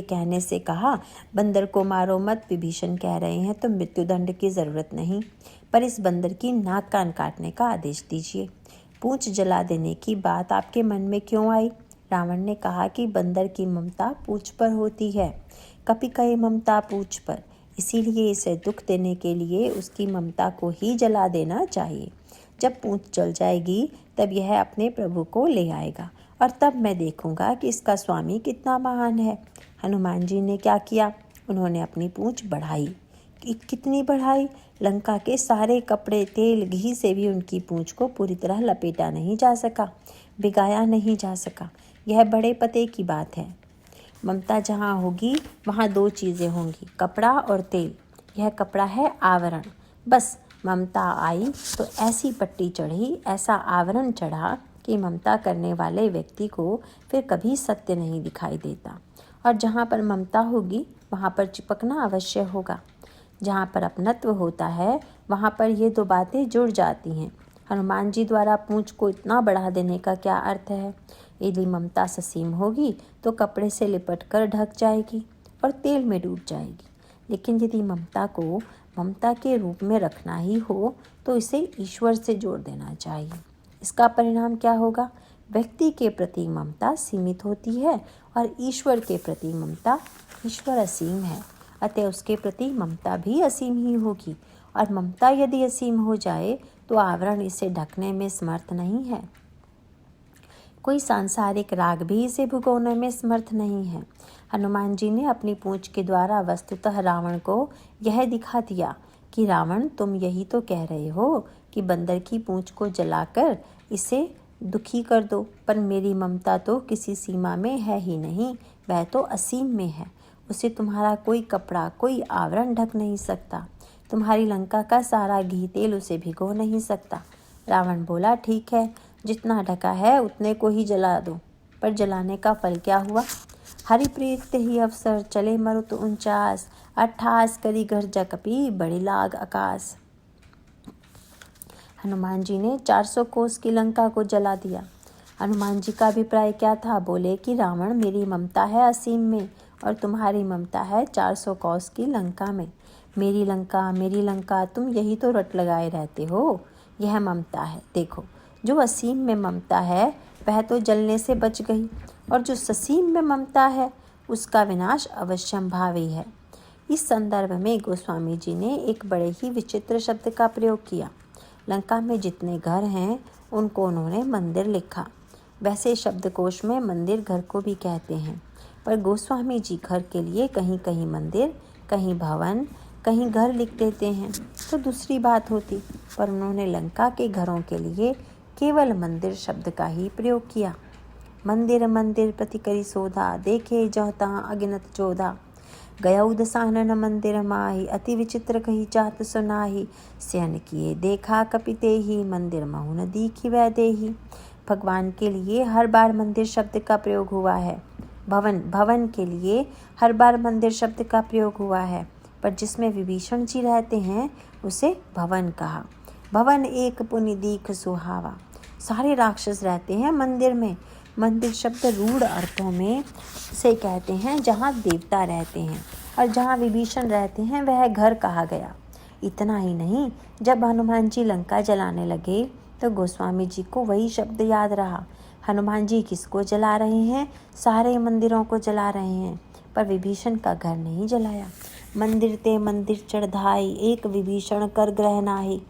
कहने से कहा, बंदर को मारो मत, विभीषण कह रहे हैं तो मृत्युदंड की ज़रूरत नहीं, पर इस बंदर की नाक कान काटने का आदेश दीजिए। पूंछ जला देने की बात आपके मन में क्यों आई? रावण ने कहा कि बंदर की ममता पूंछ पर होती है, कपि कहे ममता पूंछ पर, इसीलिए इसे दुख देने के लिए उसकी ममता को ही जला देना चाहिए। जब पूंछ जल जाएगी तब यह अपने प्रभु को ले आएगा और तब मैं देखूंगा कि इसका स्वामी कितना महान है। हनुमान जी ने क्या किया? उन्होंने अपनी पूंछ बढ़ाई। कितनी बढ़ाई? लंका के सारे कपड़े, तेल, घी से भी उनकी पूंछ को पूरी तरह लपेटा नहीं जा सका, भिगाया नहीं जा सका। यह बड़े पते की बात है। ममता जहाँ होगी वहाँ दो चीज़ें होंगी, कपड़ा और तेल। यह कपड़ा है आवरण। बस ममता आई तो ऐसी पट्टी चढ़ी, ऐसा आवरण चढ़ा कि ममता करने वाले व्यक्ति को फिर कभी सत्य नहीं दिखाई देता। और जहाँ पर ममता होगी वहाँ पर चिपकना अवश्य होगा। जहाँ पर अपनत्व होता है वहाँ पर ये दो बातें जुड़ जाती हैं। हनुमान जी द्वारा पूंछ को इतना बढ़ा देने का क्या अर्थ है? यदि ममता ससीम होगी तो कपड़े से लिपट कर ढक जाएगी और तेल में डूब जाएगी, लेकिन यदि ममता को ममता के रूप में रखना ही हो तो इसे ईश्वर से जोड़ देना चाहिए। इसका परिणाम क्या होगा? व्यक्ति के प्रति ममता सीमित होती है और ईश्वर के प्रति ममता, ईश्वर असीम है, अतः उसके प्रति ममता भी असीम ही होगी। और ममता यदि असीम हो जाए तो आवरण इसे ढकने में समर्थ नहीं है। कोई सांसारिक राग भी इसे भुगोने में समर्थ नहीं है। हनुमान जी ने अपनी पूंछ के द्वारा वस्तुतः रावण को यह दिखा दिया कि रावण, तुम यही तो कह रहे हो कि बंदर की पूंछ को जलाकर इसे दुखी कर दो, पर मेरी ममता तो किसी सीमा में है ही नहीं, वह तो असीम में है। उसे तुम्हारा कोई कपड़ा, कोई आवरण ढक नहीं सकता। तुम्हारी लंका का सारा घी तेल उसे भिगो नहीं सकता। रावण बोला, ठीक है, जितना ढका है उतने को ही जला दो। पर जलाने का फल क्या हुआ? हरिप्रीत ही अवसर चले मरुत 49, 28 करी घर जकपी बड़ी लाग आकाश। हनुमान जी ने 400 कोस की लंका को जला दिया। हनुमान जी का अभिप्राय क्या था? बोले कि रावण, मेरी ममता है असीम में और तुम्हारी ममता है 400 कोस की लंका में। मेरी लंका, तुम यही तो रट लगाए रहते हो। यह ममता है। देखो, जो असीम में ममता है वह तो जलने से बच गई, और जो ससीम में ममता है उसका विनाश अवश्यंभावी है। इस संदर्भ में गोस्वामी जी ने एक बड़े ही विचित्र शब्द का प्रयोग किया। लंका में जितने घर हैं उनको उन्होंने मंदिर लिखा। वैसे शब्दकोश में मंदिर घर को भी कहते हैं, पर गोस्वामी जी घर के लिए कहीं कहीं मंदिर, कहीं भवन, कहीं घर लिख देते हैं तो दूसरी बात होती, पर उन्होंने लंका के घरों के लिए केवल मंदिर शब्द का ही प्रयोग किया। मंदिर मंदिर प्रति करी सोधा, देखे जहता अगिनत जोधा। गया दसानन मंदिर माही, अति विचित्र कही जात सुनाही। स्यन किए देखा कपिते ही, मंदिर महु न दीखी वै देही। भगवान के लिए हर बार मंदिर शब्द का प्रयोग हुआ है। भवन के लिए हर बार मंदिर शब्द का प्रयोग हुआ है, पर जिसमें विभीषण जी रहते हैं उसे भवन कहा। भवन एक पुनि दीख सुहावा। सारे राक्षस रहते हैं मंदिर में। मंदिर शब्द रूढ़ अर्थों में से कहते हैं जहाँ देवता रहते हैं, और जहाँ विभीषण रहते हैं वह घर कहा गया। इतना ही नहीं, जब हनुमान जी लंका जलाने लगे तो गोस्वामी जी को वही शब्द याद रहा। हनुमान जी किसको जला रहे हैं? सारे मंदिरों को जला रहे हैं, पर विभीषण का घर नहीं जलाया। मंदिर ते मंदिर चढ़ाई, एक विभीषण कर ग्रह नाहि।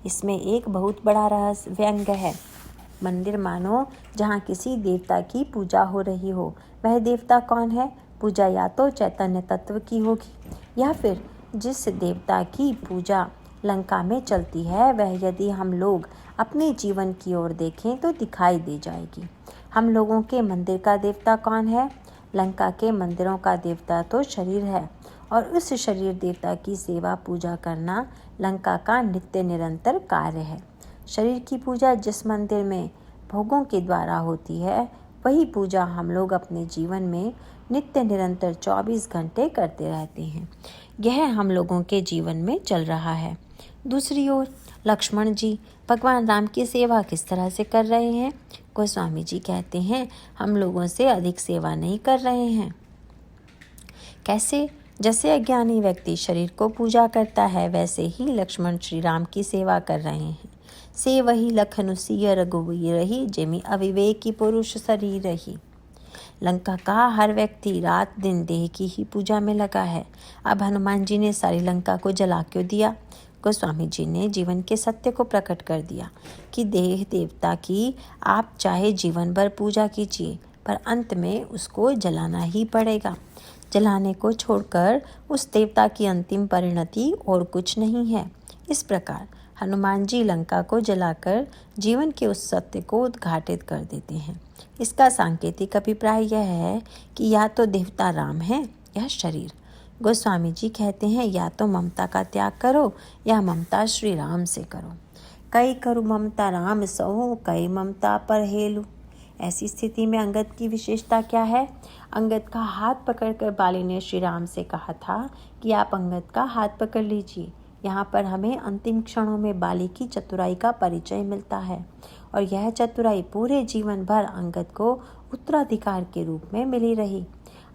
इसमें एक बहुत बड़ा रहस्य व्यंग है। मंदिर मानो जहाँ किसी देवता की पूजा हो रही हो। वह देवता कौन है? पूजा या तो चैतन्य तत्व की होगी, या फिर जिस देवता की पूजा लंका में चलती है वह यदि हम लोग अपने जीवन की ओर देखें तो दिखाई दे जाएगी। हम लोगों के मंदिर का देवता कौन है? लंका के मंदिरों का देवता तो शरीर है, और उस शरीर देवता की सेवा पूजा करना लंका का नित्य निरंतर कार्य है। शरीर की पूजा जिस मंदिर में भोगों के द्वारा होती है, वही पूजा हम लोग अपने जीवन में नित्य निरंतर 24 घंटे करते रहते हैं। यह हम लोगों के जीवन में चल रहा है। दूसरी ओर लक्ष्मण जी भगवान राम की सेवा किस तरह से कर रहे हैं? गोस्वामी जी कहते हैं हम लोगों से अधिक सेवा नहीं कर रहे हैं। कैसे? जैसे अज्ञानी व्यक्ति शरीर को पूजा करता है, वैसे ही लक्ष्मण श्री राम की सेवा कर रहे हैं। से वही लखनु सिय रघुवीर रही, जेमि अविवेकी पुरुष शरीर रही। लंका का हर व्यक्ति रात दिन देह की ही पूजा में लगा है। अब हनुमान जी ने सारी लंका को जला क्यों दिया? गोस्वामी जी ने जीवन के सत्य को प्रकट कर दिया कि देह देवता की आप चाहे जीवन भर पूजा कीजिए, पर अंत में उसको जलाना ही पड़ेगा। जलाने को छोड़कर उस देवता की अंतिम परिणति और कुछ नहीं है। इस प्रकार हनुमान जी लंका को जलाकर जीवन के उस सत्य को उद्घाटित कर देते हैं। इसका सांकेतिक अभिप्राय यह है कि या तो देवता राम है या शरीर। गोस्वामी जी कहते हैं या तो ममता का त्याग करो या ममता श्री राम से करो। कई करू ममता राम सो, कई ममता पर हेलू। ऐसी स्थिति में अंगद की विशेषता क्या है? अंगद का हाथ पकड़कर बाली ने श्री राम से कहा था कि आप अंगद का हाथ पकड़ लीजिए। यहाँ पर हमें अंतिम क्षणों में बाली की चतुराई का परिचय मिलता है, और यह चतुराई पूरे जीवन भर अंगद को उत्तराधिकार के रूप में मिली रही।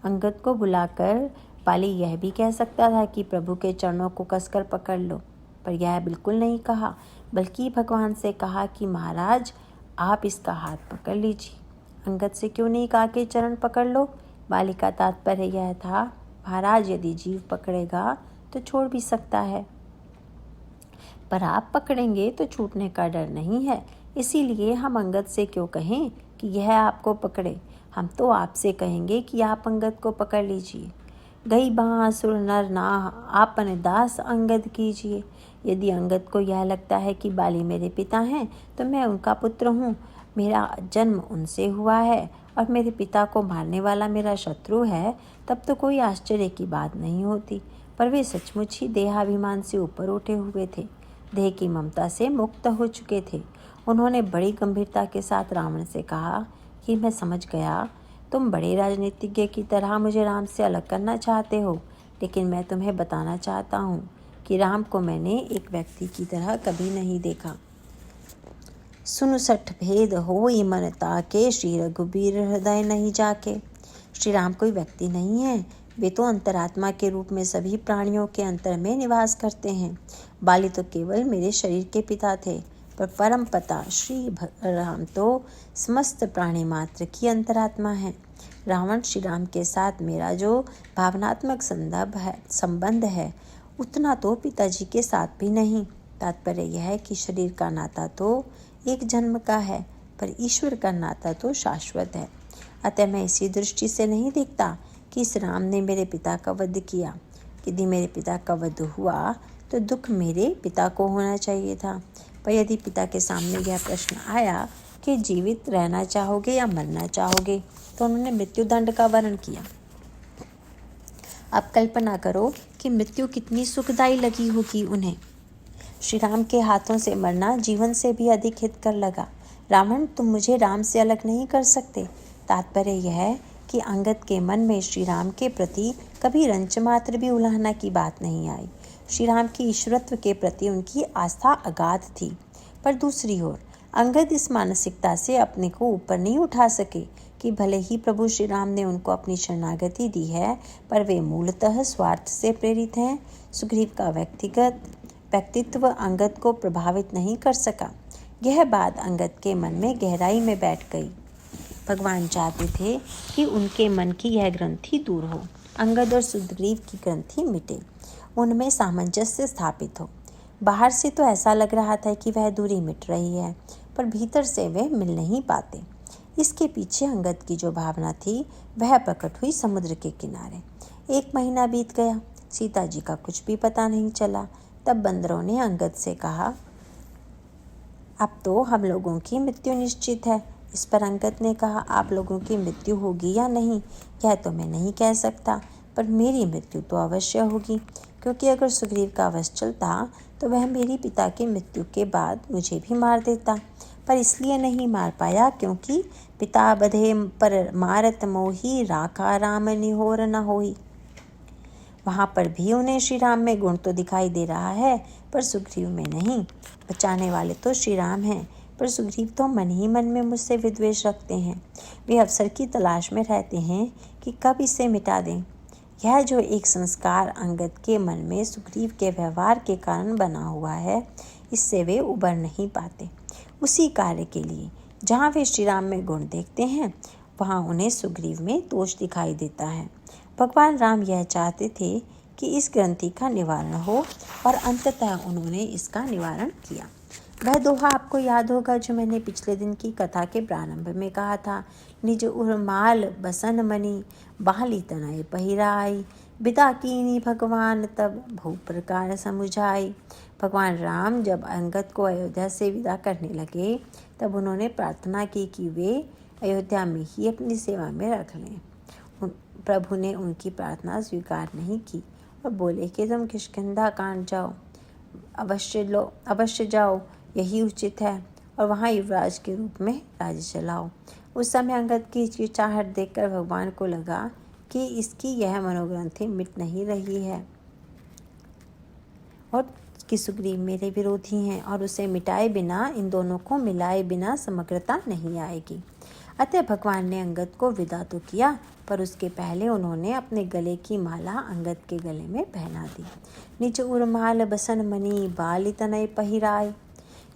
अंगद को बुलाकर बाली यह भी कह सकता था कि प्रभु के चरणों को कसकर पकड़ लो, पर यह बिल्कुल नहीं कहा, बल्कि भगवान से कहा कि महाराज आप इसका हाथ पकड़ लीजिए। अंगद से क्यों नहीं कहा कि चरण पकड़ लो? बाली का तात्पर्य यह था, महाराज यदि जीव पकड़ेगा तो छोड़ भी सकता है, पर आप पकड़ेंगे तो छूटने का डर नहीं है। इसीलिए हम अंगद से क्यों कहें कि यह आपको पकड़े? हम तो आपसे कहेंगे कि आप अंगद को पकड़ लीजिए। गई बांसुर नर नाह, आपन दास अंगद कीजिए। यदि अंगद को यह लगता है कि बाली मेरे पिता हैं तो मैं उनका पुत्र हूँ, मेरा जन्म उनसे हुआ है और मेरे पिता को मारने वाला मेरा शत्रु है, तब तो कोई आश्चर्य की बात नहीं होती। पर वे सचमुच ही देहाभिमान से ऊपर उठे हुए थे, देह की ममता से मुक्त हो चुके थे। उन्होंने बड़ी गंभीरता के साथ रावण से कहा कि मैं समझ गया, तुम बड़े राजनीतिज्ञ की तरह मुझे राम से अलग करना चाहते हो, लेकिन मैं तुम्हें बताना चाहता हूँ कि राम को मैंने एक व्यक्ति की तरह कभी नहीं देखा। सुनु सठ भेद होई मन ताके, श्री रघुबीर हृदय नहीं जाके। श्री राम कोई व्यक्ति नहीं है, वे तो अंतरात्मा के रूप में सभी प्राणियों के अंतर में निवास करते हैं। बाली तो केवल मेरे शरीर के पिता थे, पर परम पिता श्री राम तो समस्त प्राणी मात्र की अंतरात्मा है। रावण श्री राम के साथ मेरा जो भावनात्मक संबंध है उतना तो पिताजी के साथ भी नहीं। तात्पर्य यह है कि शरीर का नाता तो एक जन्म का है, पर ईश्वर का नाता तो शाश्वत है। अतः मैं इसी दृष्टि से नहीं देखता कि इस राम ने मेरे पिता का वध किया। यदि मेरे पिता का वध हुआ तो दुख मेरे पिता को होना चाहिए था। पर यदि पिता के सामने यह प्रश्न आया कि जीवित रहना चाहोगे या मरना चाहोगे, तो उन्होंने मृत्युदंड का वर्ण किया। अब कल्पना करो कि मृत्यु कितनी सुखदायी लगी होगी उन्हें। श्री राम के हाथों से मरना जीवन से भी अधिक हितकर लगा। रावण, तुम मुझे राम से अलग नहीं कर सकते। तात्पर्य यह है कि अंगद के मन में श्री राम के प्रति कभी रंच मात्र भी उलाहना की बात नहीं आई। श्री राम की ईश्वरत्व के प्रति उनकी आस्था अगाध थी। पर दूसरी ओर अंगद इस मानसिकता से अपने को ऊपर नहीं उठा सके कि भले ही प्रभु श्री राम ने उनको अपनी शरणागति दी है, पर वे मूलतः स्वार्थ से प्रेरित हैं। सुग्रीव का व्यक्तित्व अंगद को प्रभावित नहीं कर सका। यह बात अंगद के मन में गहराई में बैठ गई। भगवान चाहते थे कि उनके मन की यह ग्रंथि दूर हो, अंगद और सुग्रीव की ग्रंथि मिटे, उनमें सामंजस्य स्थापित हो। बाहर से तो ऐसा लग रहा था कि वह दूरी मिट रही है, पर भीतर से वे मिल नहीं पाते। इसके पीछे अंगद की जो भावना थी वह प्रकट हुई समुद्र के किनारे। 1 महीना बीत गया, सीता जी का कुछ भी पता नहीं चला। तब बंदरों ने अंगद से कहा, अब तो हम लोगों की मृत्यु निश्चित है। इस पर अंगद ने कहा, आप लोगों की मृत्यु होगी या नहीं यह तो मैं नहीं कह सकता, पर मेरी मृत्यु तो अवश्य होगी, क्योंकि अगर सुग्रीव का वश चलता तो वह मेरी पिता की मृत्यु के बाद मुझे भी मार देता। पर इसलिए नहीं मार पाया क्योंकि पिता बधे पर मारत मोही, राखा राम निहोर न होई। वहाँ पर भी उन्हें श्री राम में गुण तो दिखाई दे रहा है, पर सुग्रीव में नहीं। बचाने वाले तो श्री राम हैं, पर सुग्रीव तो मन ही मन में मुझसे विद्वेष रखते हैं। वे अवसर की तलाश में रहते हैं कि कब इसे मिटा दें। यह जो एक संस्कार अंगद के मन में सुग्रीव के व्यवहार के कारण बना हुआ है, इससे वे उबर नहीं पाते। उसी कार्य के लिए जहाँ वे श्री राम में गुण देखते हैं, वहाँ उन्हें सुग्रीव में दोष दिखाई देता है। भगवान राम यह चाहते थे कि इस ग्रंथि का निवारण हो, और अंततः उन्होंने इसका निवारण किया। वह दोहा आपको याद होगा जो मैंने पिछले दिन की कथा के प्रारंभ में कहा था, निज उर्माल बसन मनी, बाली तनय पहिराई, बिदा कीनी भगवान तब भू प्रकार समुझाई। भगवान राम जब अंगद को अयोध्या से विदा करने लगे, तब उन्होंने प्रार्थना की कि वे अयोध्या में ही अपनी सेवा में रख लें। प्रभु ने उनकी प्रार्थना स्वीकार नहीं की और बोले कि तुम किष्किंधा कांड जाओ, अवश्य जाओ, यही उचित है, और वहाँ युवराज के रूप में राज्य चलाओ। उस समय अंगद की हिचकिचाहट देखकर भगवान को लगा कि इसकी यह मनोग्रंथि मिट नहीं रही है और कि सुग्रीव मेरे विरोधी हैं, और उसे मिटाए बिना, इन दोनों को मिलाए बिना समग्रता नहीं आएगी। अतः भगवान ने अंगद को विदा तो किया, पर उसके पहले उन्होंने अपने गले की माला अंगद के गले में पहना दी। निज उर्माल बसन मनी, बाली तनय पहिराय।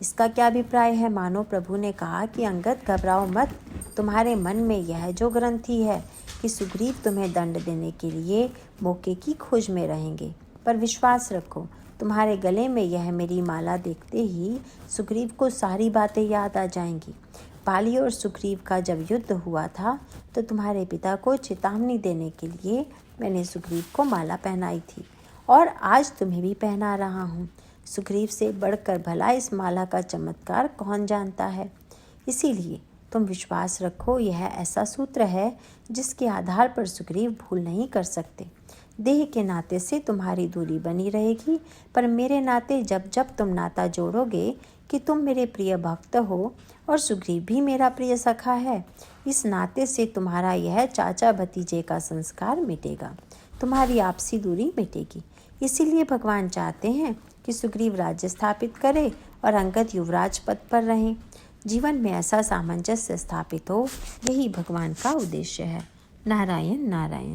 इसका क्या अभिप्राय है? मानो प्रभु ने कहा कि अंगद घबराओ मत, तुम्हारे मन में यह जो ग्रंथि है कि सुग्रीव तुम्हें दंड देने के लिए मौके की खोज में रहेंगे, पर विश्वास रखो, तुम्हारे गले में यह मेरी माला देखते ही सुग्रीव को सारी बातें याद आ जाएंगी। बाली और सुग्रीव का जब युद्ध हुआ था, तो तुम्हारे पिता को चेतावनी देने के लिए मैंने सुग्रीव को माला पहनाई थी, और आज तुम्हें भी पहना रहा हूँ। सुग्रीव से बढ़कर भला इस माला का चमत्कार कौन जानता है। इसीलिए तुम विश्वास रखो, यह ऐसा सूत्र है जिसके आधार पर सुग्रीव भूल नहीं कर सकते। देह के नाते से तुम्हारी दूरी बनी रहेगी, पर मेरे नाते जब जब तुम नाता जोड़ोगे कि तुम मेरे प्रिय भक्त हो और सुग्रीव भी मेरा प्रिय सखा है, इस नाते से तुम्हारा यह चाचा भतीजे का संस्कार मिटेगा, तुम्हारी आपसी दूरी मिटेगी। इसीलिए भगवान चाहते हैं कि सुग्रीव राज्य स्थापित करे और अंगद युवराज पद पर रहें। जीवन में ऐसा सामंजस्य स्थापित हो, यही भगवान का उद्देश्य है। नारायण नारायण।